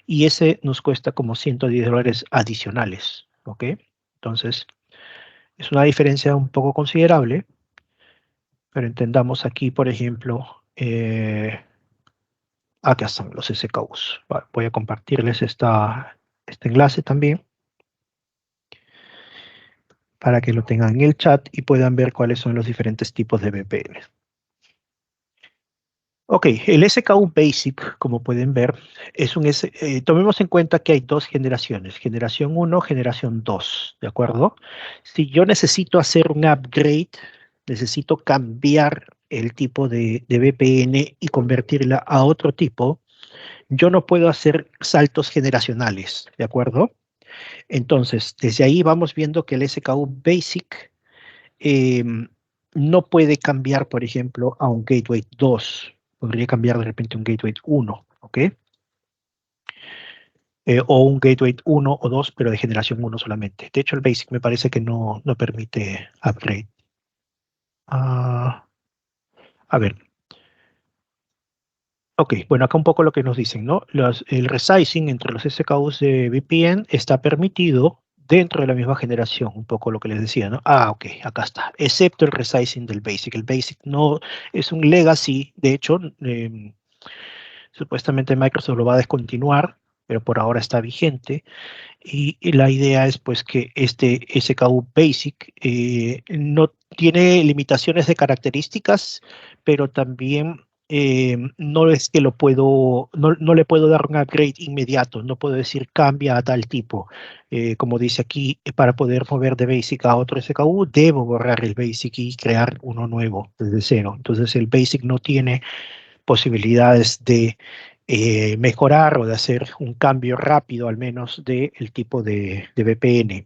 Y ese nos cuesta como $110 adicionales, ¿ok? Entonces, es una diferencia un poco considerable, pero entendamos aquí, por ejemplo, acá están los SKUs. Voy a compartirles este enlace también para que lo tengan en el chat y puedan ver cuáles son los diferentes tipos de VPN. Ok, el SKU Basic, como pueden ver, tomemos en cuenta que hay dos generaciones, generación 1, generación 2, ¿de acuerdo? Si yo necesito hacer un upgrade, necesito cambiar el tipo de VPN y convertirla a otro tipo, yo no puedo hacer saltos generacionales, ¿de acuerdo? Entonces, desde ahí vamos viendo que el SKU Basic eh, no puede cambiar, por ejemplo, a un Gateway 2. Podría cambiar de repente a un Gateway 1, ¿ok? O un Gateway 1 o 2, pero de generación 1 solamente. De hecho, el Basic me parece que no permite upgrade. A ver, ok, bueno, acá un poco lo que nos dicen, ¿no? El resizing entre los SKUs de VPN está permitido dentro de la misma generación, un poco lo que les decía, ¿no? Ok, acá está, excepto el resizing del Basic. El Basic no es un legacy, de hecho, supuestamente Microsoft lo va a descontinuar, pero por ahora está vigente. Y la idea es pues que este SKU Basic tiene limitaciones de características, pero también no es que no le puedo dar un upgrade inmediato, no puedo decir cambia a tal tipo. Como dice aquí, para poder mover de Basic a otro SKU, debo borrar el Basic y crear uno nuevo desde cero. Entonces el Basic no tiene posibilidades de mejorar o de hacer un cambio rápido, al menos del tipo de VPN.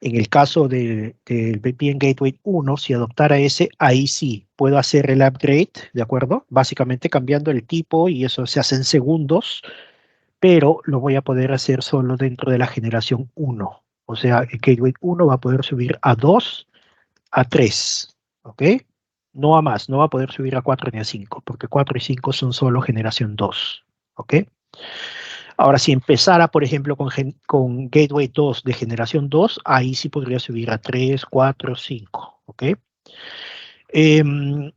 En el caso del VPN Gateway 1, si adoptara ese, ahí sí puedo hacer el upgrade, ¿de acuerdo? Básicamente cambiando el tipo y eso se hace en segundos, pero lo voy a poder hacer solo dentro de la generación 1. O sea, el Gateway 1 va a poder subir a 2, a 3, ¿ok? No a más, no va a poder subir a 4 ni a 5, porque 4 y 5 son solo generación 2, ¿ok? Ahora, si empezara, por ejemplo, con Gateway 2 de generación 2, ahí sí podría subir a 3, 4, 5, ¿ok? Em,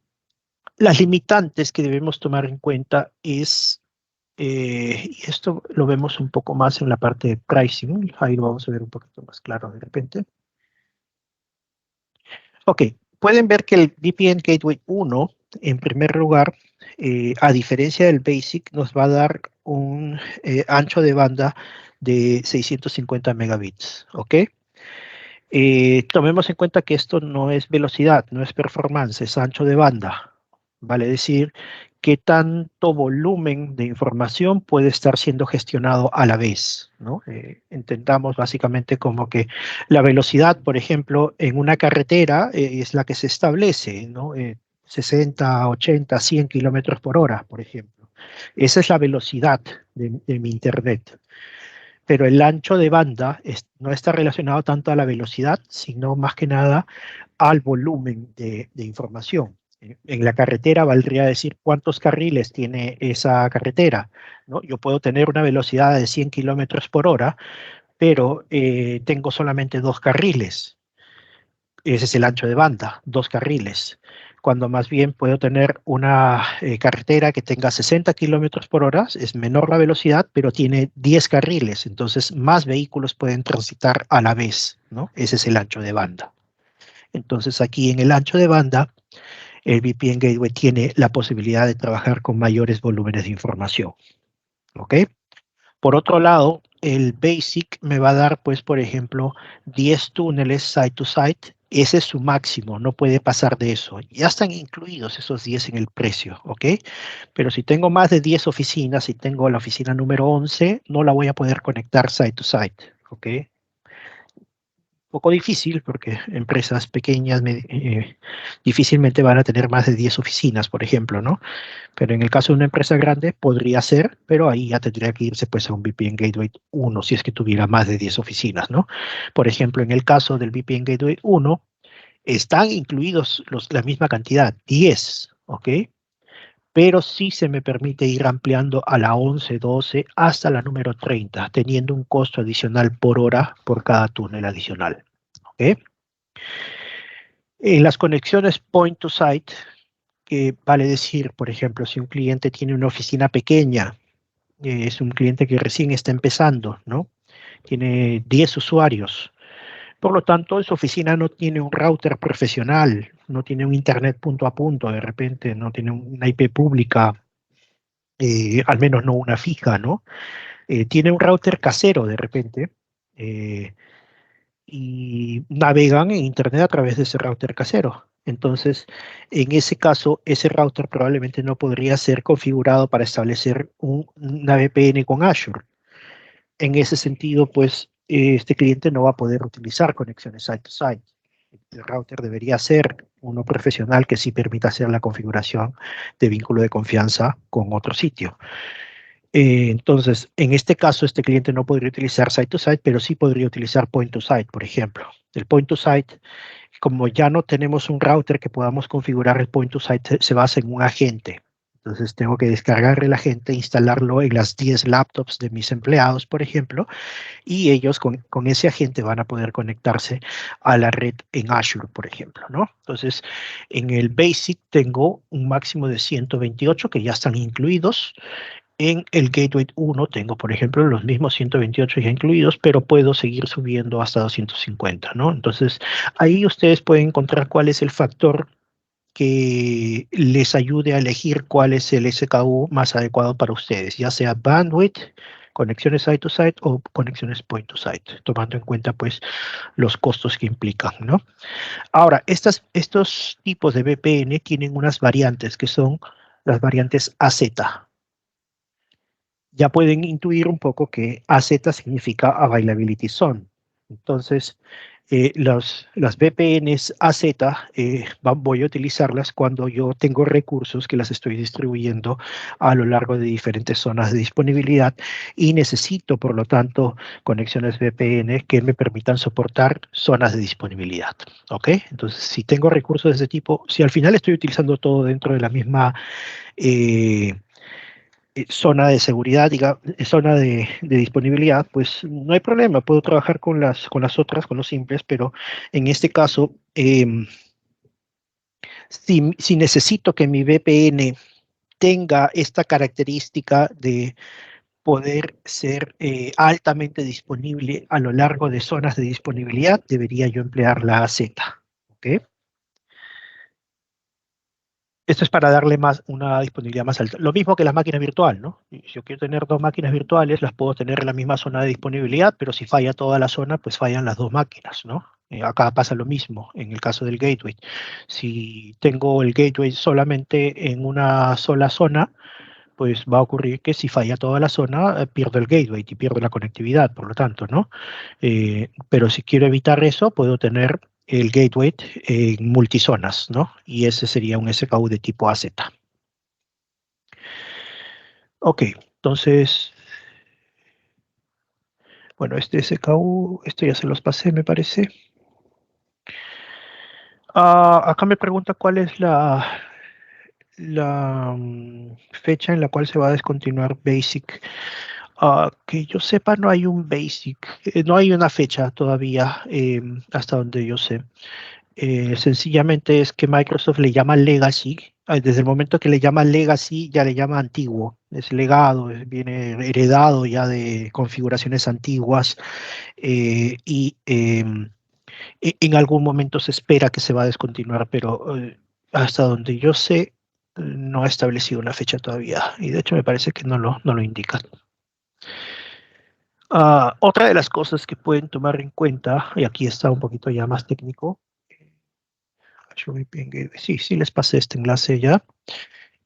las limitantes que debemos tomar en cuenta es, y esto lo vemos un poco más en la parte de pricing, ahí lo vamos a ver un poquito más claro de repente. Ok, pueden ver que el VPN Gateway 1, en primer lugar, a diferencia del Basic, nos va a dar un ancho de banda de 650 megabits, ¿ok? Tomemos en cuenta que esto no es velocidad, no es performance, es ancho de banda. Vale decir, qué tanto volumen de información puede estar siendo gestionado a la vez, ¿no? Entendamos básicamente como que la velocidad, por ejemplo, en una carretera es la que se establece, ¿no? 60, 80, 100 kilómetros por hora, por ejemplo. Esa es la velocidad de mi Internet, pero el ancho de banda no está relacionado tanto a la velocidad, sino más que nada al volumen de información. En la carretera valdría decir cuántos carriles tiene esa carretera, ¿no? Yo puedo tener una velocidad de 100 kilómetros por hora, pero tengo solamente dos carriles. Ese es el ancho de banda, dos carriles. Cuando más bien puedo tener una carretera que tenga 60 kilómetros por hora, es menor la velocidad, pero tiene 10 carriles, entonces más vehículos pueden transitar a la vez, ¿no? Ese es el ancho de banda. Entonces aquí en el ancho de banda, el VPN Gateway tiene la posibilidad de trabajar con mayores volúmenes de información, ¿ok? Por otro lado, el Basic me va a dar, pues, por ejemplo, 10 túneles site to site. Ese es su máximo, no puede pasar de eso. Ya están incluidos esos 10 en el precio, ¿ok? Pero si tengo más de 10 oficinas, si tengo la oficina número 11, no la voy a poder conectar site to site, ¿ok? Poco difícil porque empresas pequeñas difícilmente van a tener más de 10 oficinas, por ejemplo, ¿no? Pero en el caso de una empresa grande podría ser, pero ahí ya tendría que irse pues a un VPN Gateway 1 si es que tuviera más de 10 oficinas, ¿no? Por ejemplo, en el caso del VPN Gateway 1, están incluidos la misma cantidad, 10, ¿ok? Pero sí se me permite ir ampliando a la 11, 12 hasta la número 30, teniendo un costo adicional por hora por cada túnel adicional, ¿ok? En las conexiones point to site, que vale decir, por ejemplo, si un cliente tiene una oficina pequeña, es un cliente que recién está empezando, ¿no? Tiene 10 usuarios. Por lo tanto, su oficina no tiene un router profesional, no tiene un internet punto a punto, de repente no tiene una IP pública, al menos no una fija, ¿no? Tiene un router casero de repente, eh, y navegan en Internet a través de ese router casero. Entonces, en ese caso, ese router probablemente no podría ser configurado para establecer una VPN con Azure. En ese sentido, pues, este cliente no va a poder utilizar conexiones site-to-site. El router debería ser uno profesional que sí permita hacer la configuración de vínculo de confianza con otro sitio. Entonces, en este caso, este cliente no podría utilizar site-to-site, pero sí podría utilizar point-to-site, por ejemplo. El point-to-site, como ya no tenemos un router que podamos configurar, el point-to-site se basa en un agente. Entonces, tengo que descargar el agente, instalarlo en las 10 laptops de mis empleados, por ejemplo, y ellos con ese agente van a poder conectarse a la red en Azure, por ejemplo, ¿no? Entonces, en el Basic tengo un máximo de 128 que ya están incluidos. En el Gateway 1 tengo, por ejemplo, los mismos 128 ya incluidos, pero puedo seguir subiendo hasta 250, ¿no? Entonces, ahí ustedes pueden encontrar cuál es el factor que les ayude a elegir cuál es el SKU más adecuado para ustedes, ya sea bandwidth, conexiones site-to-site o conexiones point-to-site, tomando en cuenta pues los costos que implican, ¿no? Ahora, estos tipos de VPN tienen unas variantes que son las variantes AZ. Ya pueden intuir un poco que AZ significa Availability Zone. Entonces, las VPNs AZ voy a utilizarlas cuando yo tengo recursos que las estoy distribuyendo a lo largo de diferentes zonas de disponibilidad y necesito, por lo tanto, conexiones VPN que me permitan soportar zonas de disponibilidad. ¿Ok? Entonces, si tengo recursos de ese tipo, si al final estoy utilizando todo dentro de la misma eh, zona de seguridad, zona de disponibilidad, pues no hay problema, puedo trabajar con las otras, con los simples, pero en este caso, si necesito que mi VPN tenga esta característica de poder ser altamente disponible a lo largo de zonas de disponibilidad, debería yo emplear la AZ. ¿Ok? Esto es para darle una disponibilidad más alta. Lo mismo que las máquinas virtuales, ¿no? Si yo quiero tener dos máquinas virtuales, las puedo tener en la misma zona de disponibilidad, pero si falla toda la zona, pues fallan las dos máquinas, ¿no? Acá pasa lo mismo en el caso del gateway. Si tengo el gateway solamente en una sola zona, pues va a ocurrir que si falla toda la zona, pierdo el gateway y pierdo la conectividad, por lo tanto, ¿no? Pero si quiero evitar eso, puedo tener el gateway en multizonas, ¿no? Y ese sería un SKU de tipo AZ. Ok, entonces, bueno, este SKU, esto ya se los pasé, me parece. Acá me pregunta cuál es la fecha en la cual se va a descontinuar Basic. Que yo sepa, no hay un Basic, no hay una fecha todavía, hasta donde yo sé. Sencillamente es que Microsoft le llama Legacy. Desde el momento que le llama Legacy, ya le llama antiguo. Es legado, viene heredado ya de configuraciones antiguas y en algún momento se espera que se va a descontinuar, pero hasta donde yo sé, no ha establecido una fecha todavía. Y de hecho me parece que no lo indica. Otra de las cosas que pueden tomar en cuenta, y aquí está un poquito ya más técnico, sí, sí les pasé este enlace ya.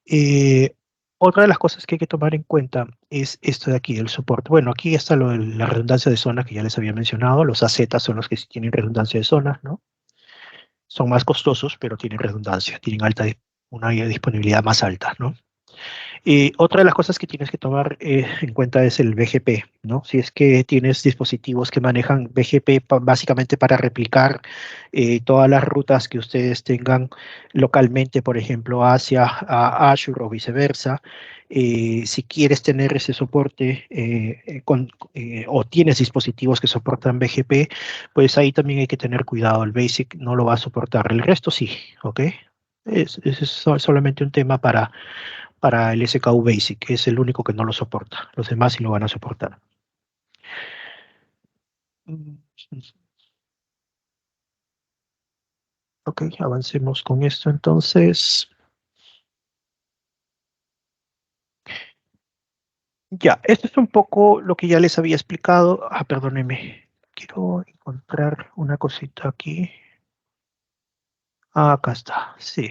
Eh, Otra de las cosas que hay que tomar en cuenta es esto de aquí, el soporte. Bueno, aquí está la redundancia de zona que ya les había mencionado. Los AZ son los que sí tienen redundancia de zona, ¿no? Son más costosos, pero tienen redundancia, tienen una disponibilidad más alta, ¿no? Otra de las cosas que tienes que tomar en cuenta es el BGP, ¿no? Si es que tienes dispositivos que manejan BGP básicamente para replicar todas las rutas que ustedes tengan localmente, por ejemplo, hacia Azure o viceversa. Si quieres tener ese soporte o tienes dispositivos que soportan BGP, pues ahí también hay que tener cuidado. El Basic no lo va a soportar, el resto sí, ¿ok? Es solamente un tema para el SKU Basic, que es el único que no lo soporta. Los demás sí lo van a soportar. Mm, Ok, avancemos con esto entonces. Ya, esto es un poco lo que ya les había explicado. Perdónenme. Quiero encontrar una cosita aquí. Acá está, sí.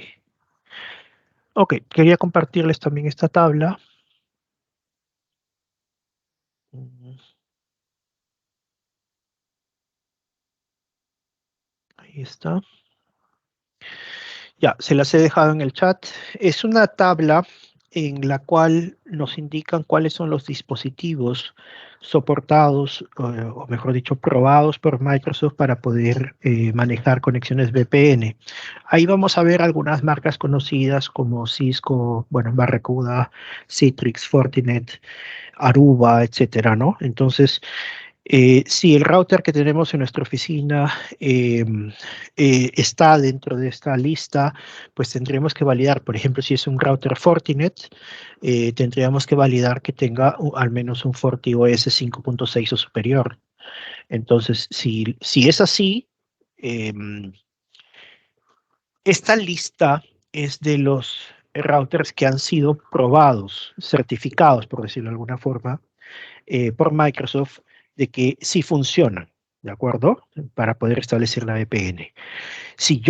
Ok, quería compartirles también esta tabla. Mm, Ahí está. Ya, se las he dejado en el chat. Es una tabla en la cual nos indican cuáles son los dispositivos soportados, o mejor dicho, probados por Microsoft para poder manejar conexiones VPN. Ahí vamos a ver algunas marcas conocidas como Cisco, bueno, Barracuda, Citrix, Fortinet, Aruba, etcétera, ¿no? Entonces, Si el router que tenemos en nuestra oficina está dentro de esta lista, pues tendríamos que validar, por ejemplo, si es un router Fortinet, tendríamos que validar que tenga al menos un FortiOS 5.6 o superior. Entonces, si es así, em, esta lista es de los routers que han sido probados, certificados, por decirlo de alguna forma, por Microsoft de que sí funcionan, ¿de acuerdo? Para poder establecer la VPN. Si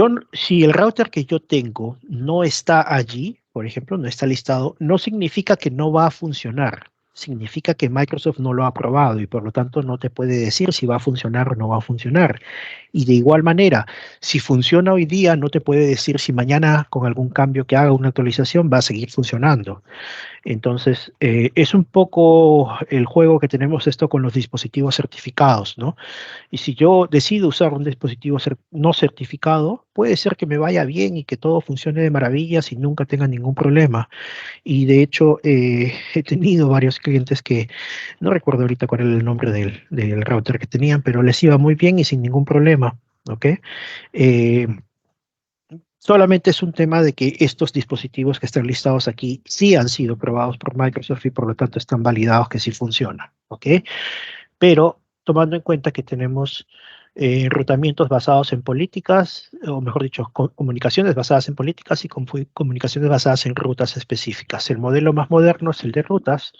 el router que yo tengo no está allí, por ejemplo, no está listado, no significa que no va a funcionar. Significa que Microsoft no lo ha aprobado y por lo tanto no te puede decir si va a funcionar o no va a funcionar. Y de igual manera, si funciona hoy día, no te puede decir si mañana con algún cambio que haga una actualización va a seguir funcionando. Entonces, es un poco el juego que tenemos esto con los dispositivos certificados, ¿no? Y si yo decido usar un dispositivo no certificado, puede ser que me vaya bien y que todo funcione de maravilla y nunca tenga ningún problema. Y de hecho, he tenido varios clientes que, no recuerdo ahorita cuál era el nombre del router que tenían, pero les iba muy bien y sin ningún problema, ¿ok? Eh, Solamente es un tema de que estos dispositivos que están listados aquí sí han sido probados por Microsoft y por lo tanto están validados que sí funcionan, ¿ok? Pero tomando en cuenta que tenemos enrutamientos basados en políticas, o mejor dicho, comunicaciones basadas en políticas y comunicaciones basadas en rutas específicas. El modelo más moderno es el de rutas.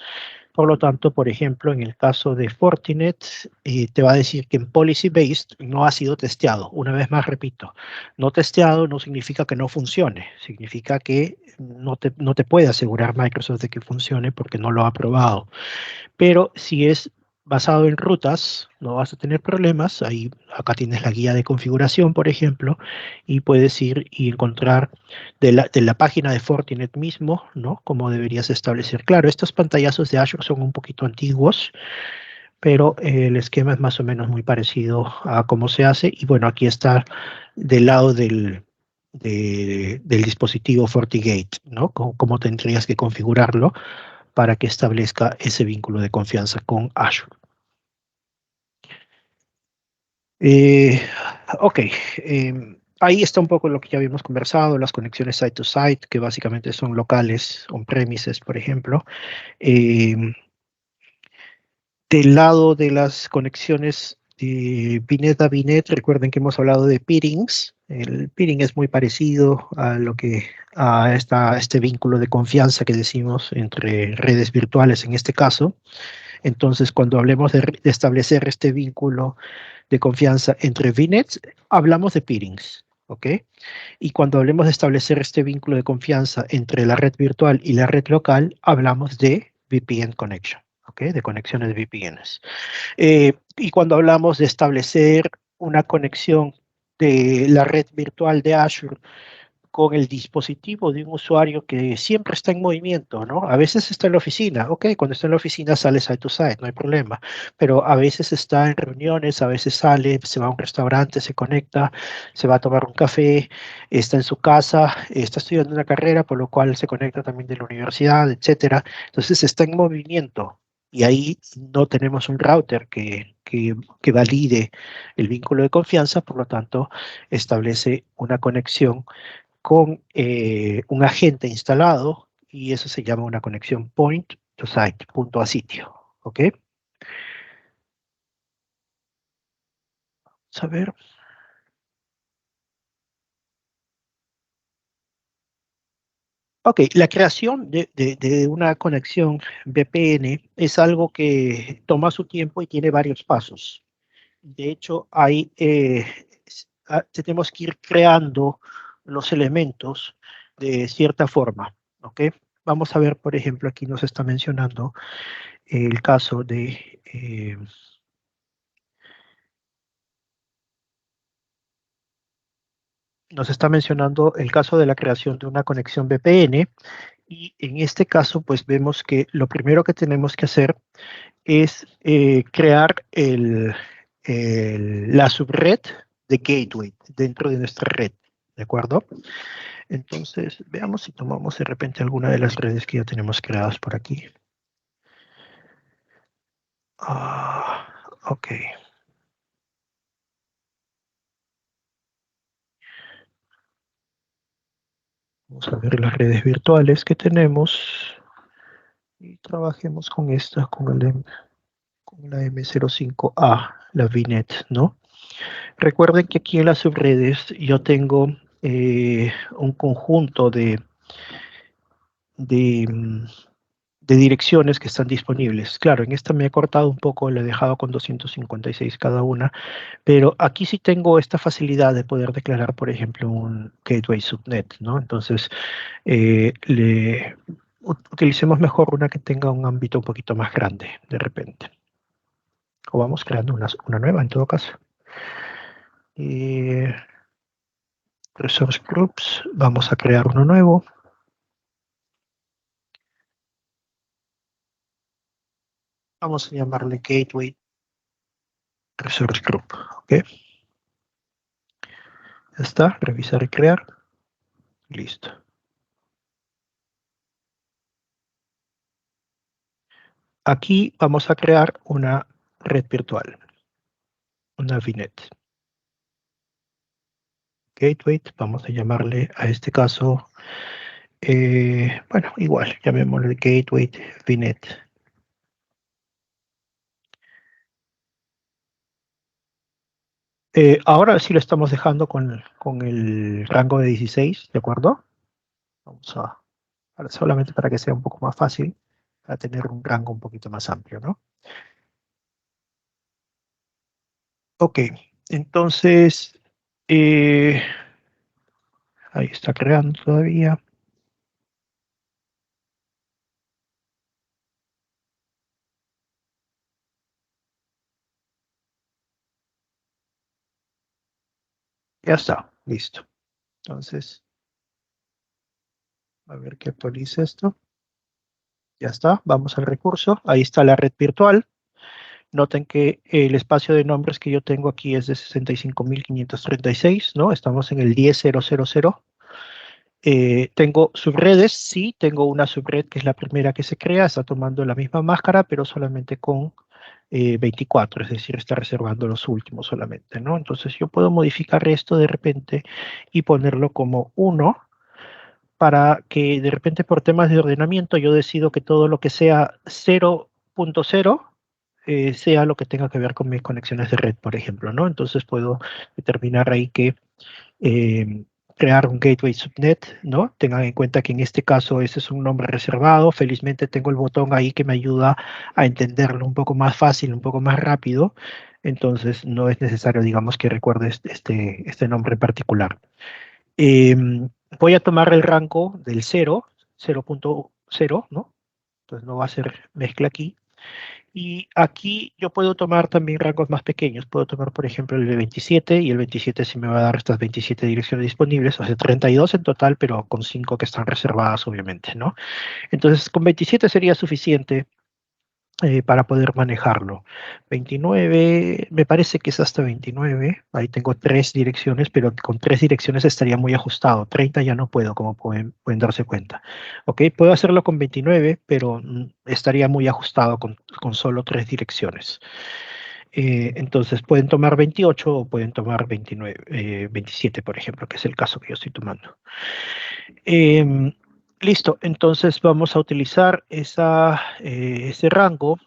Por lo tanto, por ejemplo, en el caso de Fortinet, te va a decir que en Policy Based no ha sido testeado. Una vez más, repito, no testeado no significa que no funcione, significa que no te puede asegurar Microsoft de que funcione porque no lo ha probado. Pero si es basado en rutas, no vas a tener problemas. Ahí, acá tienes la guía de configuración, por ejemplo, y puedes ir y encontrar de la página de Fortinet mismo, ¿no? Cómo deberías establecer. Claro, estos pantallazos de Azure son un poquito antiguos, pero el esquema es más o menos muy parecido a cómo se hace. Y bueno, aquí está del lado del dispositivo FortiGate, ¿no? Cómo tendrías que configurarlo para que establezca ese vínculo de confianza con Azure. Eh, ok, ahí está un poco lo que ya habíamos conversado, las conexiones site-to-site, que básicamente son locales, on-premises, por ejemplo. Em, Del lado de las conexiones de VNet a VNet, recuerden que hemos hablado de peerings. El peering es muy parecido a lo que este vínculo de confianza que decimos entre redes virtuales en este caso. Entonces, cuando hablemos de establecer este vínculo de confianza entre VNets, hablamos de peerings, ¿ok? Y cuando hablemos de establecer este vínculo de confianza entre la red virtual y la red local, hablamos de VPN connection, ¿ok? De conexiones VPNs. Y cuando hablamos de establecer una conexión de la red virtual de Azure con el dispositivo de un usuario que siempre está en movimiento, ¿no? A veces está en la oficina, ok, cuando está en la oficina sale side to side, no hay problema, pero a veces está en reuniones, a veces sale, se va a un restaurante, se conecta, se va a tomar un café, está en su casa, está estudiando una carrera, por lo cual se conecta también de la universidad, etcétera. Entonces está en movimiento. Y ahí no tenemos un router que valide el vínculo de confianza, por lo tanto, establece una conexión con un agente instalado y eso se llama una conexión point to site, punto a sitio. ¿Ok? Vamos a ver. Ok, la creación de una conexión VPN es algo que toma su tiempo y tiene varios pasos. De hecho, tenemos que ir creando los elementos de cierta forma. ¿Ok? Vamos a ver, por ejemplo, aquí nos está mencionando el caso nos está mencionando el caso de la creación de una conexión VPN y en este caso pues vemos que lo primero que tenemos que hacer es crear la subred de gateway dentro de nuestra red, ¿de acuerdo? Entonces veamos si tomamos de repente alguna de las redes que ya tenemos creadas por aquí. Ah, Ok. Vamos a ver las redes virtuales que tenemos y trabajemos con esta, con la M05A, la VNet, ¿no? Recuerden que aquí en las subredes yo tengo un conjunto de, mm, de direcciones que están disponibles. Claro, en esta me he cortado un poco, le he dejado con 256 cada una, pero aquí sí tengo esta facilidad de poder declarar, por ejemplo, un gateway subnet, ¿no? Entonces, utilicemos mejor una que tenga un ámbito un poquito más grande, de repente. O vamos creando una nueva en todo caso. Y resource groups, vamos a crear uno nuevo. Vamos a llamarle gateway resource group, ¿ok? Ya está, revisar y crear. Listo. Aquí vamos a crear una red virtual, una VNet. Gateway, vamos a llamarle a este caso, bueno, igual, llamémosle Gateway VNet. Ahora sí lo estamos dejando con el rango de 16, ¿de acuerdo? Vamos solamente para que sea un poco más fácil, para tener un rango un poquito más amplio, ¿no? Ok, entonces, eh, ahí está creando todavía. Ya está, listo. Entonces, a ver que actualice esto. Ya está, vamos al recurso. Ahí está la red virtual. Noten que el espacio de nombres que yo tengo aquí es de 65.536, ¿no? Estamos en el 10.000. Tengo subredes, sí, tengo una subred que es la primera que se crea, está tomando la misma máscara, pero solamente con 24, es decir, está reservando los últimos solamente, ¿no? Entonces yo puedo modificar esto de repente y ponerlo como 1 para que de repente por temas de ordenamiento yo decido que todo lo que sea 0.0 sea lo que tenga que ver con mis conexiones de red, por ejemplo, ¿no? Entonces puedo determinar ahí que eh, crear un gateway subnet, ¿no? Tengan en cuenta que en este caso ese es un nombre reservado. Felizmente tengo el botón ahí que me ayuda a entenderlo un poco más fácil, un poco más rápido. Entonces no es necesario, digamos, que recuerdes este nombre en particular. Voy a tomar el rango del 0.0, ¿no? Entonces no va a ser mezcla aquí. Y aquí yo puedo tomar también rangos más pequeños. Puedo tomar, por ejemplo, el de 27 y el 27 sí me va a dar estas 27 direcciones disponibles, o sea, 32 en total, pero con 5 que están reservadas, obviamente, ¿no? Entonces, con 27 sería suficiente para poder manejarlo. 29, me parece que es hasta 29. Ahí tengo 3 direcciones, pero con 3 direcciones estaría muy ajustado. 30 ya no puedo, como pueden darse cuenta. Ok, puedo hacerlo con 29, pero estaría muy ajustado con solo 3 direcciones. Entonces pueden tomar 28 o pueden tomar 29, 27, por ejemplo, que es el caso que yo estoy tomando. Em, Listo, entonces vamos a utilizar ese rango.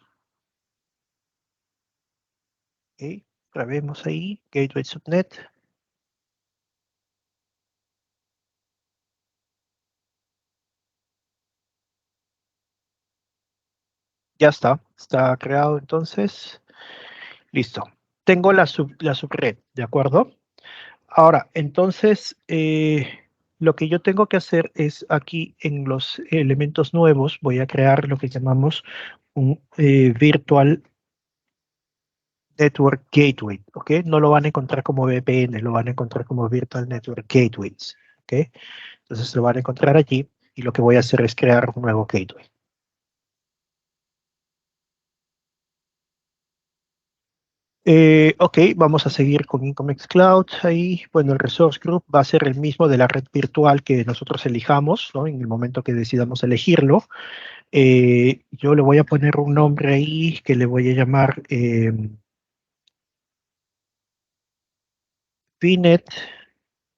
Ok, grabemos ahí, Gateway Subnet. Ya está creado entonces. Listo. Tengo la subred, ¿de acuerdo? Ahora, entonces, lo que yo tengo que hacer es aquí en los elementos nuevos, voy a crear lo que llamamos un Virtual Network Gateway, ¿ok? No lo van a encontrar como VPN, lo van a encontrar como Virtual Network Gateways, ¿ok? Entonces lo van a encontrar allí y lo que voy a hacer es crear un nuevo gateway. Ok, vamos a seguir con Incomex Cloud. Ahí, bueno, el resource group va a ser el mismo de la red virtual que nosotros elijamos, ¿no? En el momento que decidamos elegirlo. Yo le voy a poner un nombre ahí que le voy a llamar VNet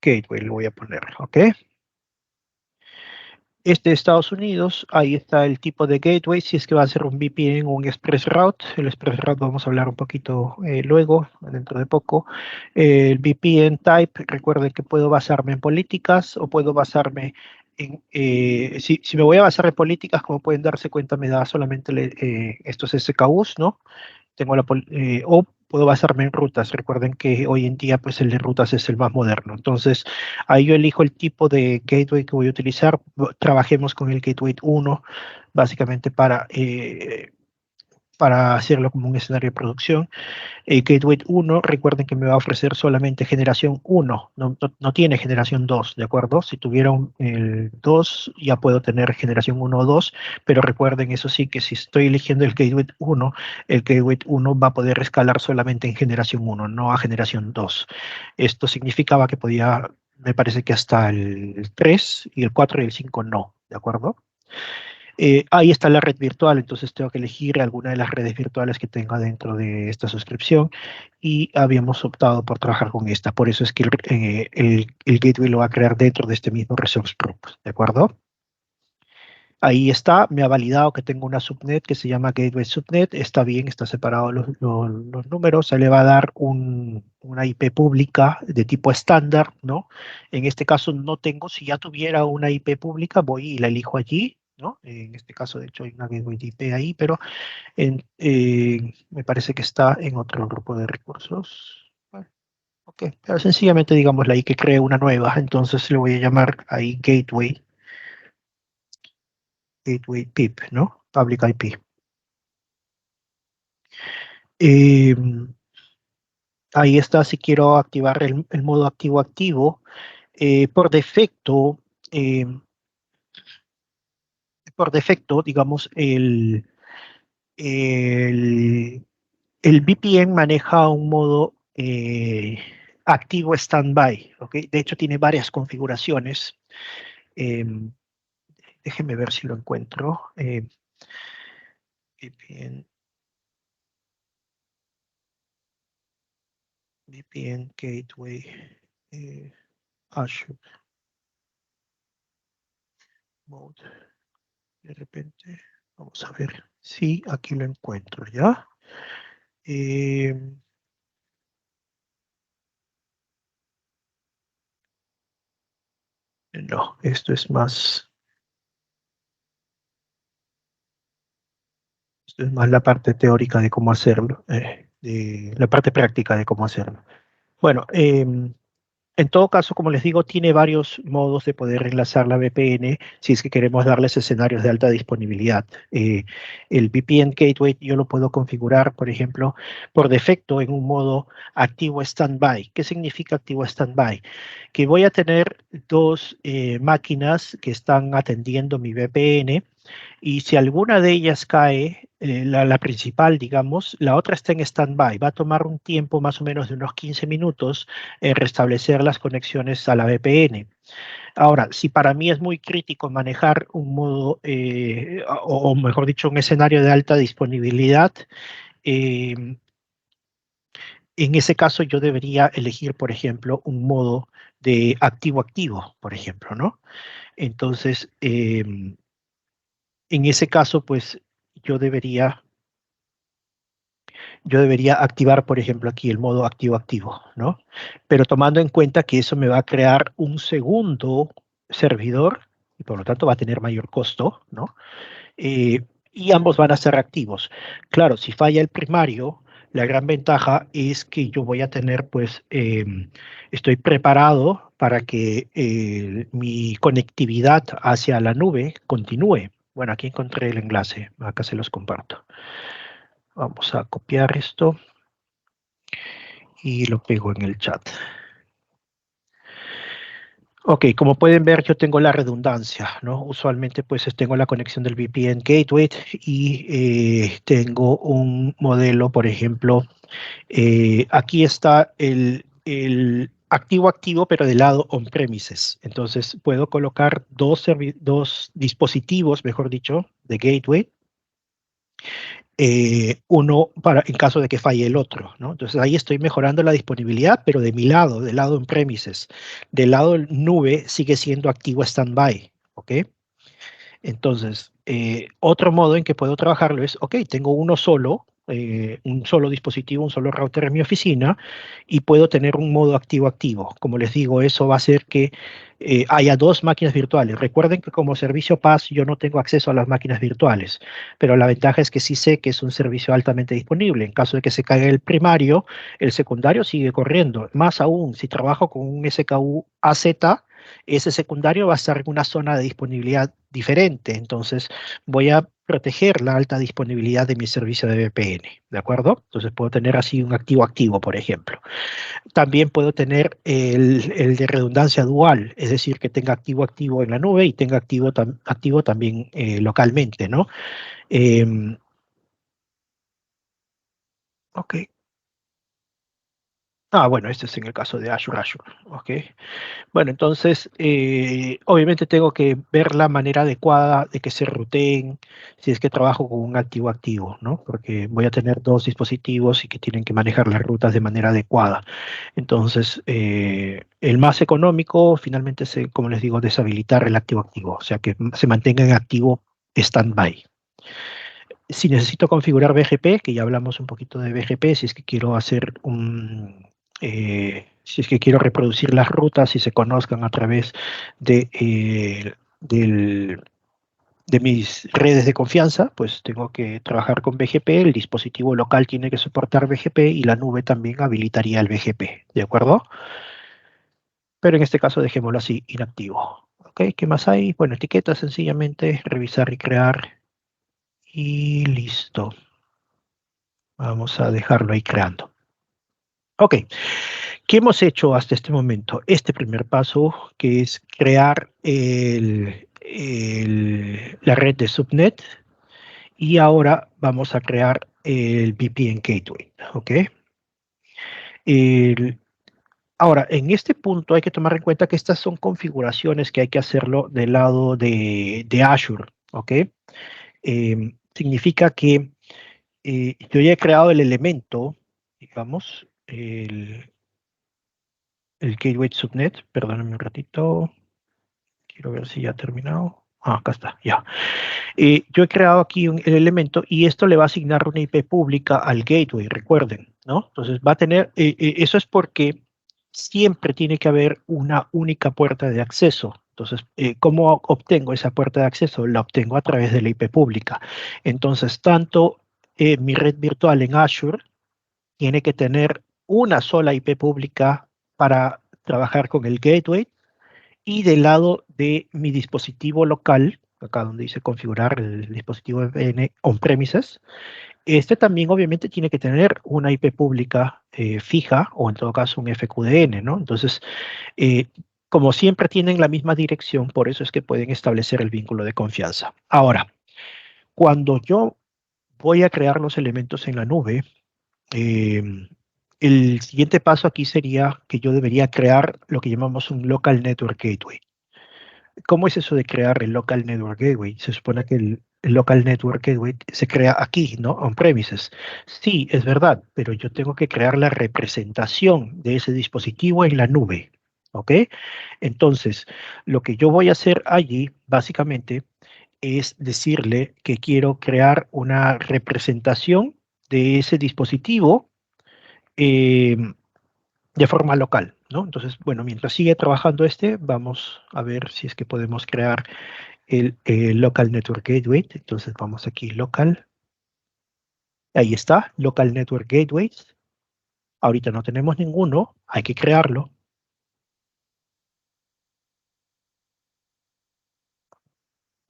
Gateway, lo voy a poner, ¿ok? Este de Estados Unidos, ahí está el tipo de gateway, si es que va a ser un VPN o un Express Route. El Express Route vamos a hablar un poquito luego, dentro de poco. El VPN type, recuerden que puedo basarme en políticas o puedo basarme en, si me voy a basar en políticas, como pueden darse cuenta, me da solamente estos SKUs, ¿no? O puedo basarme en rutas. Recuerden que hoy en día pues el de rutas es el más moderno. Entonces, ahí yo elijo el tipo de gateway que voy a utilizar. Trabajemos con el gateway 1, básicamente para hacerlo como un escenario de producción. El Gateway 1, recuerden que me va a ofrecer solamente generación 1, no tiene generación 2, ¿de acuerdo? Si tuviera el 2, ya puedo tener generación 1 o 2, pero recuerden, eso sí, que si estoy eligiendo el Gateway 1, el Gateway 1 va a poder escalar solamente en generación 1, no a generación 2. Esto significaba que podía, me parece que hasta el 3 y el 4 y el 5 no, ¿de acuerdo? Ahí está la red virtual, entonces tengo que elegir alguna de las redes virtuales que tenga dentro de esta suscripción y habíamos optado por trabajar con esta. Por eso es que el gateway lo va a crear dentro de este mismo resource group, ¿de acuerdo? Ahí está, me ha validado que tengo una subnet que se llama Gateway Subnet, está bien, está separado los números, se le va a dar una IP pública de tipo estándar, ¿no? En este caso no tengo, si ya tuviera una IP pública, voy y la elijo allí, ¿no? En este caso, de hecho, hay una Gateway de IP ahí, pero me parece que está en otro grupo de recursos. Bueno, ok, pero sencillamente digamos ahí que cree una nueva, entonces le voy a llamar ahí Gateway PIP, ¿no? Public IP. Eh, Ahí está, si quiero activar el modo activo-activo. Por defecto, eh, digamos, el, el VPN maneja un modo activo standby, ¿ok? De hecho, tiene varias configuraciones. Eh, Déjenme ver si lo encuentro. VPN, VPN Gateway, Azure Mode. De repente, vamos a ver si aquí lo encuentro, ¿ya? Eh, no, esto es más la parte teórica de cómo hacerlo, de la parte práctica de cómo hacerlo. Bueno, en todo caso, como les digo, tiene varios modos de poder enlazar la VPN si es que queremos darles escenarios de alta disponibilidad. El VPN Gateway yo lo puedo configurar, por ejemplo, por defecto en un modo activo standby. ¿Qué significa activo standby? Que voy a tener dos máquinas que están atendiendo mi VPN y si alguna de ellas cae, la principal, digamos, la otra está en stand-by. Va a tomar un tiempo más o menos de unos 15 minutos restablecer las conexiones a la VPN. Ahora, si para mí es muy crítico manejar un modo, o mejor dicho, un escenario de alta disponibilidad, eh, en ese caso yo debería elegir, por ejemplo, un modo de activo-activo, por ejemplo, ¿no? Entonces, en ese caso, pues yo debería yo debería activar, por ejemplo, aquí el modo activo-activo, ¿no? Pero tomando en cuenta que eso me va a crear un segundo servidor y por lo tanto va a tener mayor costo, ¿no? Y ambos van a ser activos. Claro, si falla el primario, la gran ventaja es que yo voy a tener, pues, estoy preparado para que mi conectividad hacia la nube continúe. Bueno, aquí encontré el enlace, acá se los comparto. Vamos a copiar esto y lo pego en el chat. Ok, como pueden ver, yo tengo la redundancia, ¿no? Usualmente, pues, tengo la conexión del VPN Gateway y tengo un modelo, por ejemplo, aquí está el activo-activo, pero del lado on-premises. Entonces, puedo colocar dos dispositivos, mejor dicho, de Gateway uno en caso de que falle el otro, ¿no? Entonces ahí estoy mejorando la disponibilidad, pero de mi lado, del lado on-premises. Del lado nube sigue siendo activo standby, ¿ok? Entonces, otro modo en que puedo trabajarlo es, ok, tengo uno solo, un solo dispositivo, un solo router en mi oficina y puedo tener un modo activo-activo. Como les digo, eso va a hacer que haya dos máquinas virtuales. Recuerden que como servicio PaaS yo no tengo acceso a las máquinas virtuales, pero la ventaja es que sí sé que es un servicio altamente disponible. En caso de que se caiga el primario, el secundario sigue corriendo. Más aún, si trabajo con un SKU AZ, ese secundario va a estar en una zona de disponibilidad diferente. Entonces, voy a proteger la alta disponibilidad de mi servicio de VPN, ¿de acuerdo? Entonces, puedo tener así un activo-activo, por ejemplo. También puedo tener el de redundancia dual, es decir, que tenga activo-activo en la nube y tenga activo también localmente, ¿no? Em, ok. Bueno, este es en el caso de Azure, ok. Bueno, entonces, obviamente tengo que ver la manera adecuada de que se ruteen si es que trabajo con un activo-activo, ¿no? Porque voy a tener dos dispositivos y que tienen que manejar las rutas de manera adecuada. Entonces, el más económico, finalmente, es, como les digo, deshabilitar el activo-activo, o sea, que se mantenga en activo standby. Si necesito configurar BGP, que ya hablamos un poquito de BGP, si es que quiero hacer si es que quiero reproducir las rutas y se conozcan a través de, de mis redes de confianza, pues tengo que trabajar con BGP, el dispositivo local tiene que soportar BGP y la nube también habilitaría el BGP, ¿de acuerdo? Pero en este caso dejémoslo así, inactivo. ¿Ok? ¿Qué más hay? Bueno, etiquetas sencillamente, revisar y crear y listo. Vamos a dejarlo ahí creando. Ok, ¿qué hemos hecho hasta este momento? Este primer paso, que es crear la red de subnet, y ahora vamos a crear el VPN Gateway. Ok. El- Ahora, en este punto hay que tomar en cuenta que estas son configuraciones que hay que hacerlo del lado de Azure. Ok. Significa que yo ya he creado el elemento, digamos, el Gateway Subnet, perdóname un ratito, quiero ver si ya ha terminado. Acá está, ya. Yo he creado aquí el elemento y esto le va a asignar una IP pública al gateway, recuerden, ¿no? Entonces va a tener, eso es porque siempre tiene que haber una única puerta de acceso. Entonces, ¿cómo obtengo esa puerta de acceso? La obtengo a través de la IP pública. Entonces, tanto mi red virtual en Azure tiene que tener una sola IP pública para trabajar con el gateway, y del lado de mi dispositivo local, acá donde dice configurar el dispositivo VPN on-premises, este también obviamente tiene que tener una IP pública fija o en todo caso un FQDN, ¿no? Entonces, eh, como siempre tienen la misma dirección, por eso es que pueden establecer el vínculo de confianza. Ahora, cuando yo voy a crear los elementos en la nube, eh, el siguiente paso aquí sería que yo debería crear lo que llamamos un local network gateway. ¿Cómo es eso de crear el local network gateway? Se supone que el local network gateway se crea aquí, ¿no? On-premises. Sí, es verdad, pero yo tengo que crear la representación de ese dispositivo en la nube, ¿ok? Entonces, lo que yo voy a hacer allí, básicamente, es decirle que quiero crear una representación de ese dispositivo eh, de forma local, ¿no? Entonces, bueno, mientras sigue trabajando vamos a ver si es que podemos crear el Local Network Gateway. Entonces vamos aquí, local. Ahí está, Local Network Gateways. Ahorita no tenemos ninguno, hay que crearlo.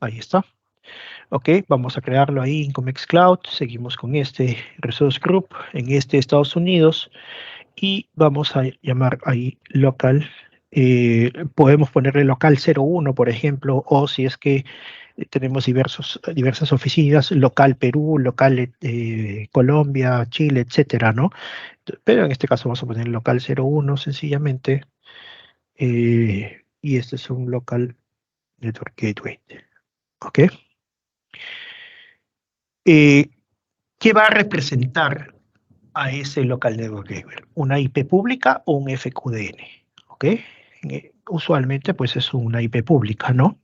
Ahí está. Ok, vamos a crearlo ahí en Comex Cloud. Seguimos con este Resource Group en Estados Unidos y vamos a llamar ahí local. Podemos ponerle local 01, por ejemplo, o si es que tenemos diversas oficinas, local Perú, local Colombia, Chile, etcétera, ¿no? Pero en este caso vamos a poner local 01 sencillamente, y este es un local network gateway, ¿ok? Eh, ¿Qué va a representar a ese local network gateway? ¿Una IP pública o un FQDN? ¿Ok? Usualmente, pues es una IP pública, ¿no?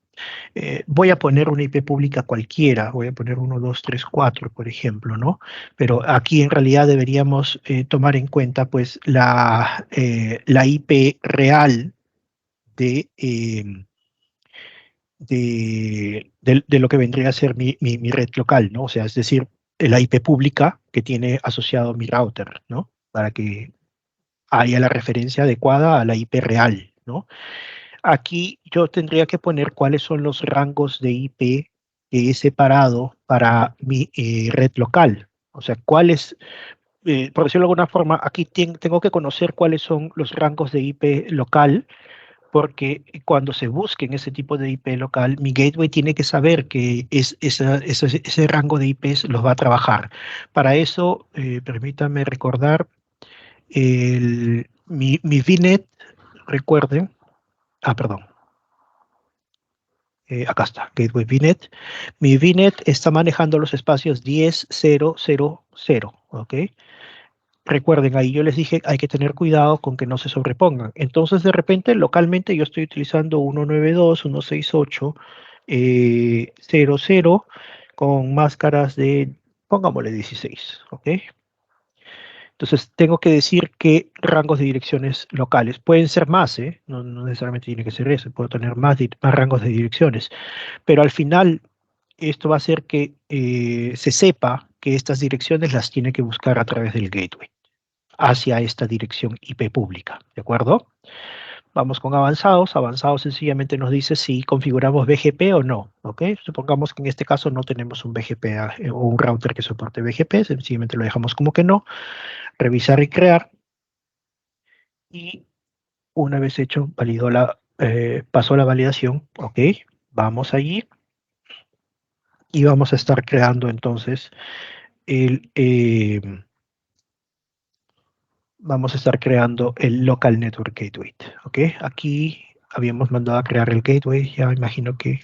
Voy a poner una IP pública cualquiera, voy a poner 1, 2, 3, 4, por ejemplo, ¿no? Pero aquí en realidad deberíamos tomar en cuenta, pues, la IP real de, de lo que vendría a ser mi red local, ¿no? O sea, es decir, la IP pública que tiene asociado mi router, ¿no? Para que haya la referencia adecuada a la IP real, ¿no? Aquí yo tendría que poner cuáles son los rangos de IP que he separado para mi red local. O sea, cuáles, por decirlo de alguna forma, aquí tengo que conocer cuáles son los rangos de IP local, porque cuando se busquen ese tipo de IP local, mi gateway tiene que saber que ese rango de IPs los va a trabajar. Para eso, permítanme recordar, mi VNet, recuerden, perdón, acá está, Gateway VNet. Mi VNet está manejando los espacios 10.0.0.0, ¿ok? Recuerden, ahí yo les dije, hay que tener cuidado con que no se sobrepongan. Entonces, de repente, localmente yo estoy utilizando 192, 168, 00 con máscaras de, pongámosle 16, ¿ok? Entonces, tengo que decir qué rangos de direcciones locales. Pueden ser más, ¿eh? No, no necesariamente tiene que ser eso, puedo tener más rangos de direcciones. Pero al final, esto va a hacer que se sepa que estas direcciones las tiene que buscar a través del gateway hacia esta dirección IP pública, ¿de acuerdo? Vamos con avanzados. Avanzados sencillamente nos dice si configuramos BGP o no, ¿ok? Supongamos que en este caso no tenemos un BGP o un router que soporte BGP, sencillamente lo dejamos como que no. Revisar y crear. Y una vez hecho, pasó la validación, ¿ok? Vamos allí y vamos a estar creando entonces el, vamos a estar creando el local network gateway, ¿ok? Aquí habíamos mandado a crear el gateway, ya imagino que,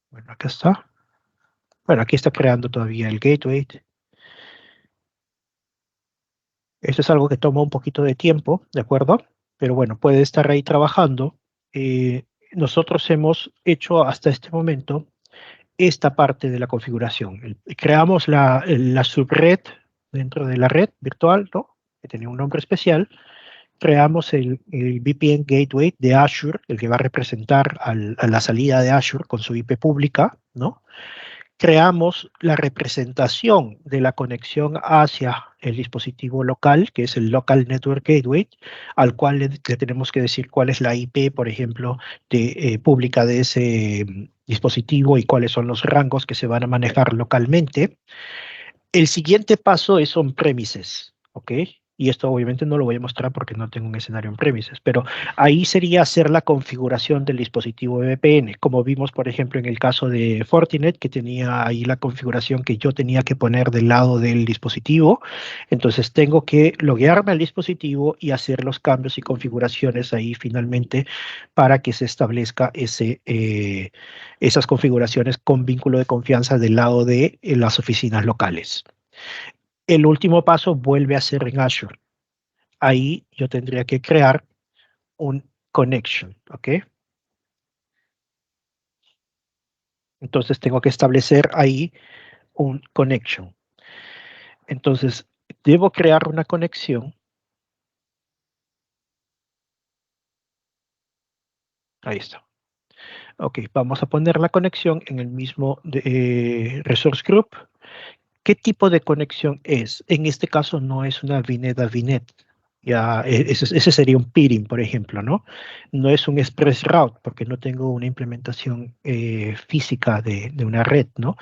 bueno, acá está. Bueno, aquí está creando todavía el gateway. Esto es algo que toma un poquito de tiempo, ¿de acuerdo? Pero bueno, puede estar ahí trabajando. Nosotros hemos hecho hasta este momento esta parte de la configuración. Creamos la subred dentro de la red virtual, ¿no? Que tenía un nombre especial. Creamos el VPN Gateway de Azure, el que va a representar a la salida de Azure con su IP pública, ¿no? Creamos la representación de la conexión hacia el dispositivo local, que es el Local Network Gateway, al cual le tenemos que decir cuál es la IP, por ejemplo, pública de ese dispositivo y cuáles son los rangos que se van a manejar localmente. El siguiente paso es on-premises, ¿ok? Y esto obviamente no lo voy a mostrar porque no tengo un escenario on-premises, pero ahí sería hacer la configuración del dispositivo VPN, como vimos, por ejemplo, en el caso de Fortinet, que tenía ahí la configuración que yo tenía que poner del lado del dispositivo. Entonces tengo que loguearme al dispositivo y hacer los cambios y configuraciones ahí finalmente para que se establezca esas configuraciones con vínculo de confianza del lado de las oficinas locales. El último paso vuelve a ser en Azure. Ahí yo tendría que crear un connection, ¿ok? Entonces tengo que establecer ahí un connection. Entonces debo crear una conexión. Ahí está. Ok, vamos a poner la conexión en el mismo resource group. ¿Qué tipo de conexión es? En este caso no es una VNet a VNet. Ya, ese sería un peering, por ejemplo, ¿no? No es un express route porque no tengo una implementación física de una red, ¿no?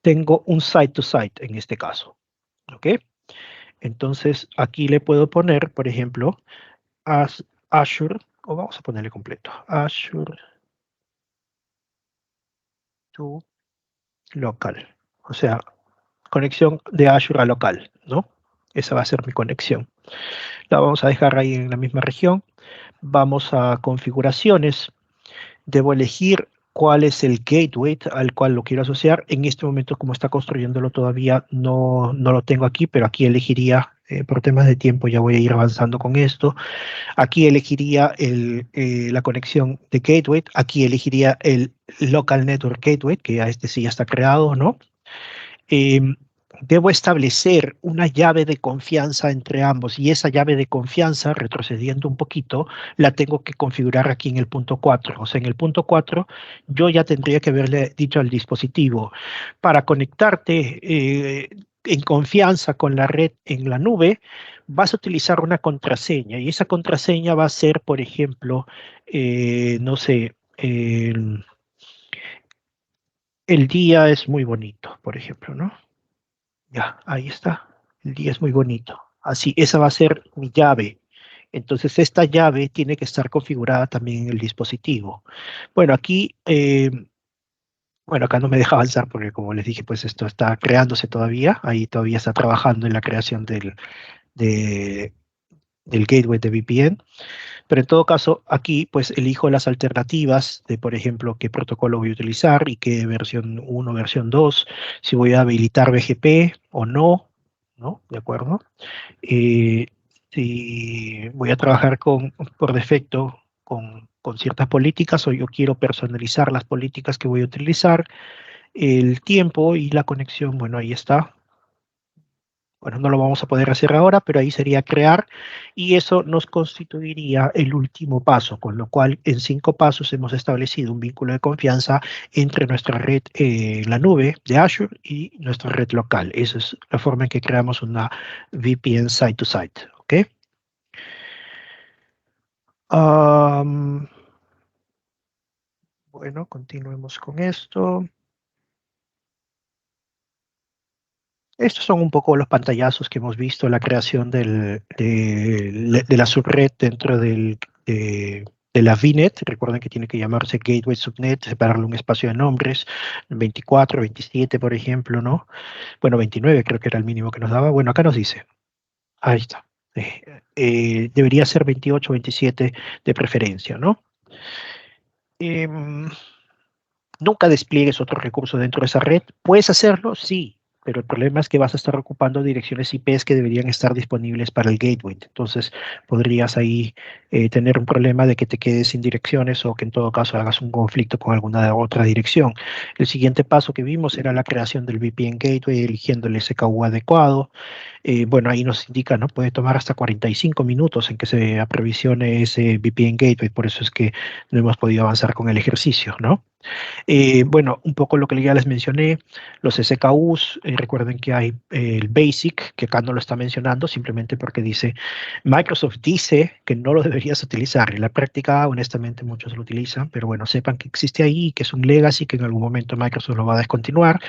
Tengo un site-to-site en este caso, ¿ok? Entonces aquí le puedo poner, por ejemplo, Azure, o vamos a ponerle completo, Azure to local. O sea, conexión de Azure a local, ¿no? Esa va a ser mi conexión. La vamos a dejar ahí en la misma región. Vamos a configuraciones. Debo elegir cuál es el gateway al cual lo quiero asociar. En este momento, como está construyéndolo todavía, no lo tengo aquí, pero aquí elegiría, por temas de tiempo ya voy a ir avanzando con esto. Aquí elegiría la conexión de gateway, aquí elegiría el local network gateway, que a este sí ya está creado, ¿no? eh, Debo establecer una llave de confianza entre ambos y esa llave de confianza, retrocediendo un poquito, la tengo que configurar aquí en el punto 4. O sea, en el punto 4 yo ya tendría que haberle dicho al dispositivo, para conectarte en confianza con la red en la nube, vas a utilizar una contraseña y esa contraseña va a ser, por ejemplo, no sé, el día es muy bonito, por ejemplo, ¿no? Ya, ahí está. El día es muy bonito. Así, esa va a ser mi llave. Entonces, esta llave tiene que estar configurada también en el dispositivo. Bueno, aquí, bueno, acá no me deja avanzar porque, como les dije, pues esto está creándose todavía. Ahí todavía está trabajando en la creación de- del gateway de VPN. Pero en todo caso, aquí pues elijo las alternativas de, por ejemplo, qué protocolo voy a utilizar y qué versión uno, versión 2, si voy a habilitar BGP o no, ¿no? ¿De acuerdo? Eh, si voy a trabajar por defecto con ciertas políticas o yo quiero personalizar las políticas que voy a utilizar, el tiempo y la conexión, bueno, ahí está. Bueno, no lo vamos a poder hacer ahora, pero ahí sería crear y eso nos constituiría el último paso, con lo cual en 5 pasos hemos establecido un vínculo de confianza entre nuestra red en la nube de Azure y nuestra red local. Esa es la forma en que creamos una VPN site-to-site. ¿Ok? Am, bueno, continuemos con esto. Estos son un poco los pantallazos que hemos visto, la creación de la subred dentro de la VNet. Recuerden que tiene que llamarse Gateway Subnet, separarle un espacio de nombres, 24, 27, por ejemplo, ¿no? Bueno, 29 creo que era el mínimo que nos daba. Bueno, acá nos dice, ahí está. Debería ser 28, 27 de preferencia, ¿no? Em, Nunca despliegues otro recurso dentro de esa red. ¿Puedes hacerlo? Sí, pero el problema es que vas a estar ocupando direcciones IPs que deberían estar disponibles para el gateway. Entonces, podrías ahí tener un problema de que te quedes sin direcciones o que en todo caso hagas un conflicto con alguna otra dirección. El siguiente paso que vimos era la creación del VPN gateway, eligiendo el SKU adecuado. Bueno, ahí nos indica, ¿no? Puede tomar hasta 45 minutos en que se aprovisione ese VPN gateway, por eso es que no hemos podido avanzar con el ejercicio, ¿no? Bueno, un poco lo que ya les mencioné, los SKUs, recuerden que hay el Basic, que acá no lo está mencionando, simplemente porque dice, Microsoft dice que no lo deberías utilizar. En la práctica, honestamente, muchos lo utilizan, pero bueno, sepan que existe ahí, que es un legacy, que en algún momento Microsoft lo va a descontinuar.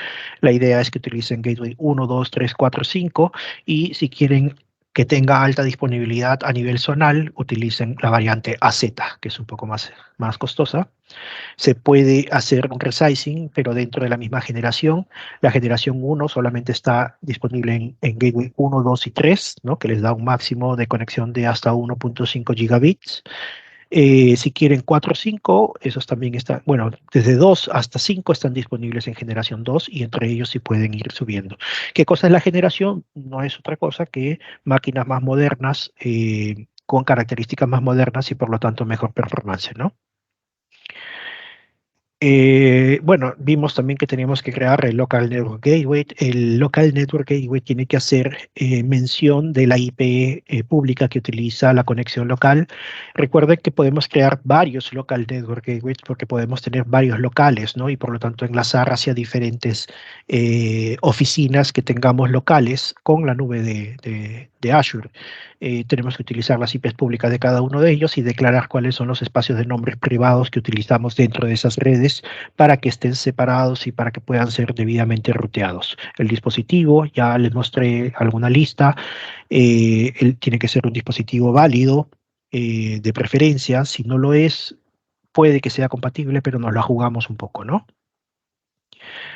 La idea es que utilicen Gateway 1, 2, 3, 4, 5, y si quieren que tenga alta disponibilidad a nivel zonal, utilicen la variante AZ, que es un poco más costosa. Se puede hacer un resizing, pero dentro de la misma generación. La generación 1 solamente está disponible en Gateway 1, 2 y 3, ¿no? Que les da un máximo de conexión de hasta 1.5 gigabits. Si quieren 4 o 5, esos también están, bueno, desde 2 hasta 5 están disponibles en generación 2 y entre ellos sí pueden ir subiendo. ¿Qué cosa es la generación? No es otra cosa que máquinas más modernas, con características más modernas y por lo tanto mejor performance, ¿no? Bueno, vimos también que teníamos que crear el Local Network Gateway. El Local Network Gateway tiene que hacer mención de la IP pública que utiliza la conexión local. Recuerden que podemos crear varios Local Network Gateways porque podemos tener varios locales, ¿no? Y por lo tanto enlazar hacia diferentes oficinas que tengamos locales con la nube de Azure. Tenemos que utilizar las IPs públicas de cada uno de ellos y declarar cuáles son los espacios de nombres privados que utilizamos dentro de esas redes para que estén separados y para que puedan ser debidamente ruteados. El dispositivo, ya les mostré alguna lista, él tiene que ser un dispositivo válido, de preferencia. Si no lo es, puede que sea compatible, pero nos la jugamos un poco, ¿no?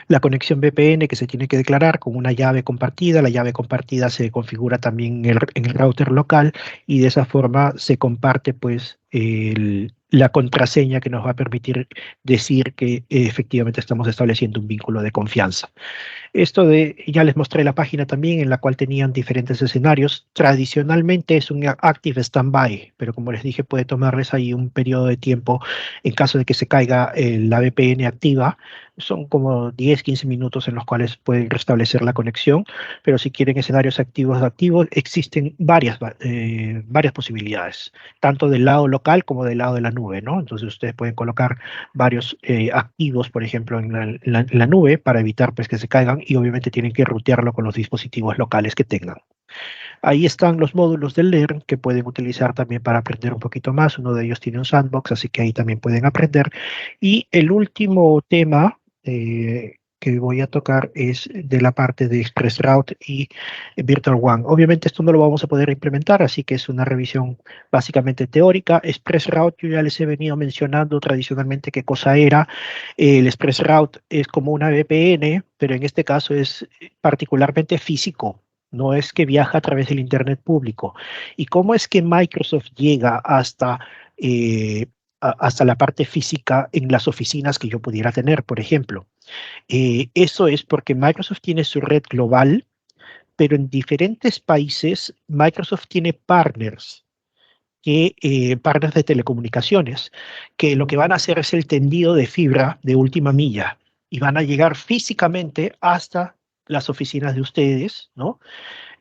La conexión VPN que se tiene que declarar con una llave compartida. La llave compartida se configura también en el router local y de esa forma se comparte pues la contraseña que nos va a permitir decir que efectivamente estamos estableciendo un vínculo de confianza. Esto ya les mostré la página también en la cual tenían diferentes escenarios. Tradicionalmente es un active standby, pero como les dije, puede tomarles ahí un periodo de tiempo en caso de que se caiga la VPN activa. Son como 10, 15 minutos en los cuales pueden restablecer la conexión, pero si quieren escenarios activos, existen varias posibilidades, tanto del lado local como del lado de la nube, ¿no? Entonces ustedes pueden colocar varios activos, por ejemplo, en la nube para evitar pues, que se caigan y obviamente tienen que rutearlo con los dispositivos locales que tengan. Ahí están los módulos del Learn que pueden utilizar también para aprender un poquito más. Uno de ellos tiene un sandbox, así que ahí también pueden aprender. Y el último tema que voy a tocar es de la parte de ExpressRoute y Virtual One. Obviamente esto no lo vamos a poder implementar, así que es una revisión básicamente teórica. ExpressRoute yo ya les he venido mencionando tradicionalmente qué cosa era. El ExpressRoute es como una VPN, pero en este caso es particularmente físico. No es que viaja a través del Internet público. ¿Y cómo es que Microsoft llega hasta la parte física en las oficinas que yo pudiera tener, por ejemplo? Eso es porque Microsoft tiene su red global, pero en diferentes países Microsoft tiene partners de telecomunicaciones, que lo que van a hacer es el tendido de fibra de última milla y van a llegar físicamente hasta las oficinas de ustedes, ¿no?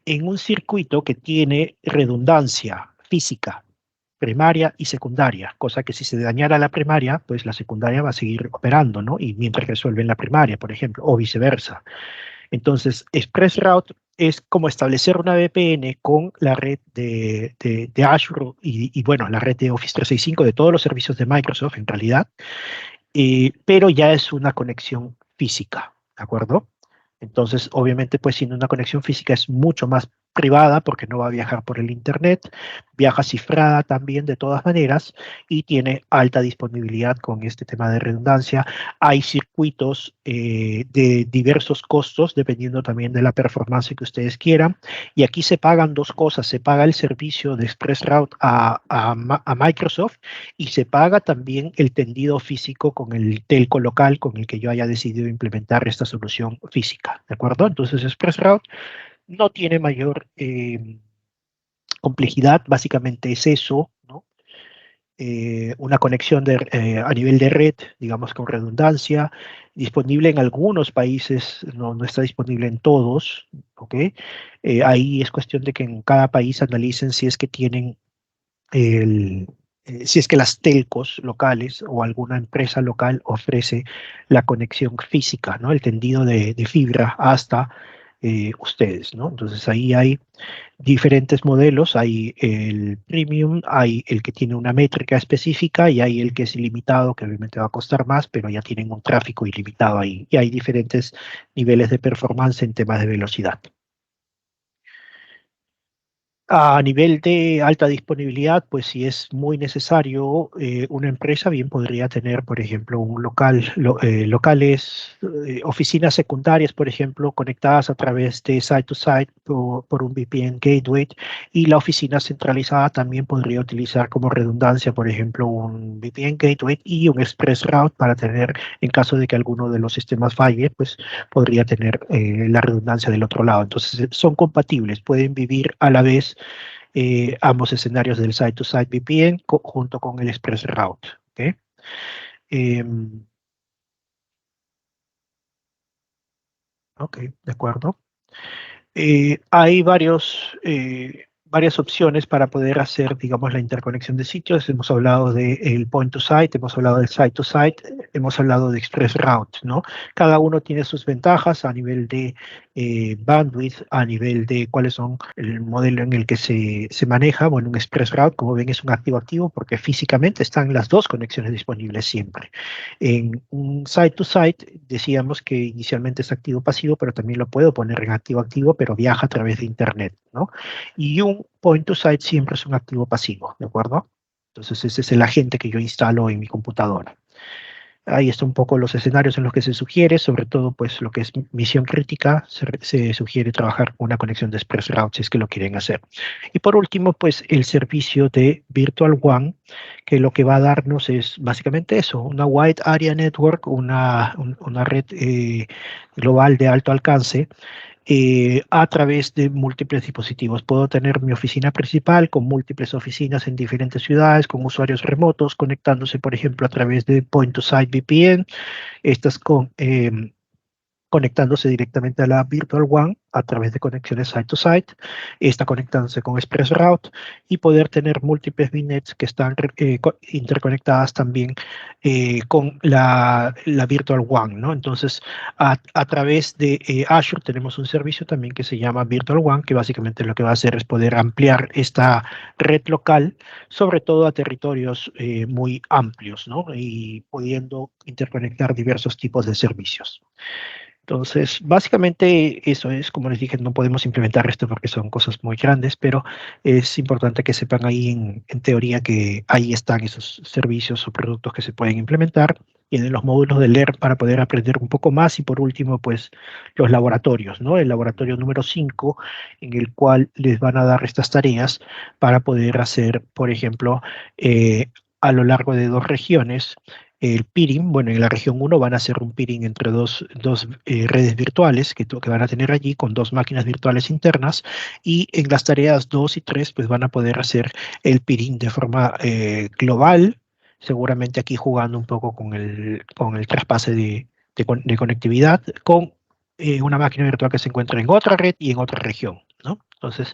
En un circuito que tiene redundancia física, primaria y secundaria, cosa que si se dañara la primaria, pues la secundaria va a seguir operando, ¿no? Y mientras resuelven la primaria, por ejemplo, o viceversa. Entonces, ExpressRoute es como establecer una VPN con la red de Azure bueno, la red de Office 365 de todos los servicios de Microsoft en realidad, pero ya es una conexión física, ¿de acuerdo? Entonces, obviamente, pues siendo una conexión física es mucho más privada porque no va a viajar por el Internet, viaja cifrada también de todas maneras y tiene alta disponibilidad con este tema de redundancia. Hay circuitos de diversos costos dependiendo también de la performance que ustedes quieran. Y aquí se pagan dos cosas, se paga el servicio de ExpressRoute a Microsoft y se paga también el tendido físico con el telco local con el que yo haya decidido implementar esta solución física, ¿de acuerdo? Entonces ExpressRoute no tiene mayor complejidad, básicamente es eso, ¿no? Una conexión a nivel de red, digamos con redundancia, disponible en algunos países, no está disponible en todos, ¿ok? Ahí es cuestión de que en cada país analicen si es que tienen si es que las telcos locales o alguna empresa local ofrece la conexión física, ¿no? El tendido de fibra hasta ustedes, ¿no? Entonces ahí hay diferentes modelos, hay el premium, hay el que tiene una métrica específica y hay el que es ilimitado, que obviamente va a costar más, pero ya tienen un tráfico ilimitado ahí. Y hay diferentes niveles de performance en temas de velocidad. A nivel de alta disponibilidad, pues si es muy necesario, una empresa bien podría tener, por ejemplo, locales, oficinas secundarias, por ejemplo, conectadas a través de site-to-site por un VPN gateway, y la oficina centralizada también podría utilizar como redundancia, por ejemplo, un VPN gateway y un ExpressRoute para tener, en caso de que alguno de los sistemas falle, pues podría tener la redundancia del otro lado. Entonces, son compatibles, pueden vivir a la vez ambos escenarios del site-to-site VPN junto con el ExpressRoute. ¿Okay? Em, ok, de acuerdo. Hay varias opciones para poder hacer, digamos, la interconexión de sitios. Hemos hablado del point to site, hemos hablado del site to site, hemos hablado de ExpressRoute, ¿no? Cada uno tiene sus ventajas a nivel de bandwidth, a nivel de cuáles son el modelo en el que se maneja. Bueno, un ExpressRoute, como ven, es un activo-activo porque físicamente están las dos conexiones disponibles siempre. En un site to site decíamos que inicialmente es activo-pasivo, pero también lo puedo poner en activo-activo, pero viaja a través de Internet, ¿no? Y un point to site siempre es un activo-pasivo, ¿de acuerdo? Entonces ese es el agente que yo instalo en mi computadora. Ahí está un poco los escenarios en los que se sugiere, sobre todo pues lo que es misión crítica, se sugiere trabajar con una conexión de ExpressRoute si es que lo quieren hacer. Y por último, pues el servicio de Virtual One, que lo que va a darnos es básicamente eso, una Wide Area Network, una red global de alto alcance a través de múltiples dispositivos. Puedo tener mi oficina principal con múltiples oficinas en diferentes ciudades, con usuarios remotos, conectándose, por ejemplo, a través de Point-to-Site VPN, estas conectándose directamente a la Virtual WAN a través de conexiones site-to-site, está conectándose con ExpressRoute y poder tener múltiples VNets que están interconectadas también con la Virtual WAN, ¿no? Entonces, a través de Azure tenemos un servicio también que se llama Virtual WAN, que básicamente lo que va a hacer es poder ampliar esta red local, sobre todo a territorios muy amplios, ¿no? Y pudiendo interconectar diversos tipos de servicios. Entonces, básicamente eso es, como les dije, no podemos implementar esto porque son cosas muy grandes, pero es importante que sepan ahí en teoría que ahí están esos servicios o productos que se pueden implementar. Tienen los módulos de LEARN para poder aprender un poco más y por último, pues los laboratorios, ¿no? El laboratorio número 5 en el cual les van a dar estas tareas para poder hacer, por ejemplo, a lo largo de 2 regiones, el peering, bueno, en la región 1 van a hacer un peering entre dos redes virtuales que van a tener allí con 2 máquinas virtuales internas y en las tareas 2 y 3 pues van a poder hacer el peering de forma global, seguramente aquí jugando un poco con el traspase de conectividad con una máquina virtual que se encuentra en otra red y en otra región, ¿no? Entonces,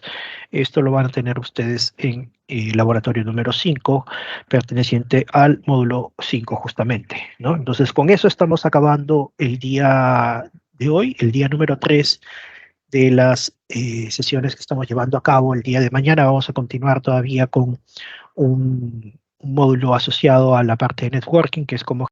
esto lo van a tener ustedes en laboratorio número 5 perteneciente al módulo 5 justamente, ¿no? Entonces, con eso estamos acabando el día de hoy, el día número 3 de las sesiones que estamos llevando a cabo. El día de mañana vamos a continuar todavía con un módulo asociado a la parte de networking, que es como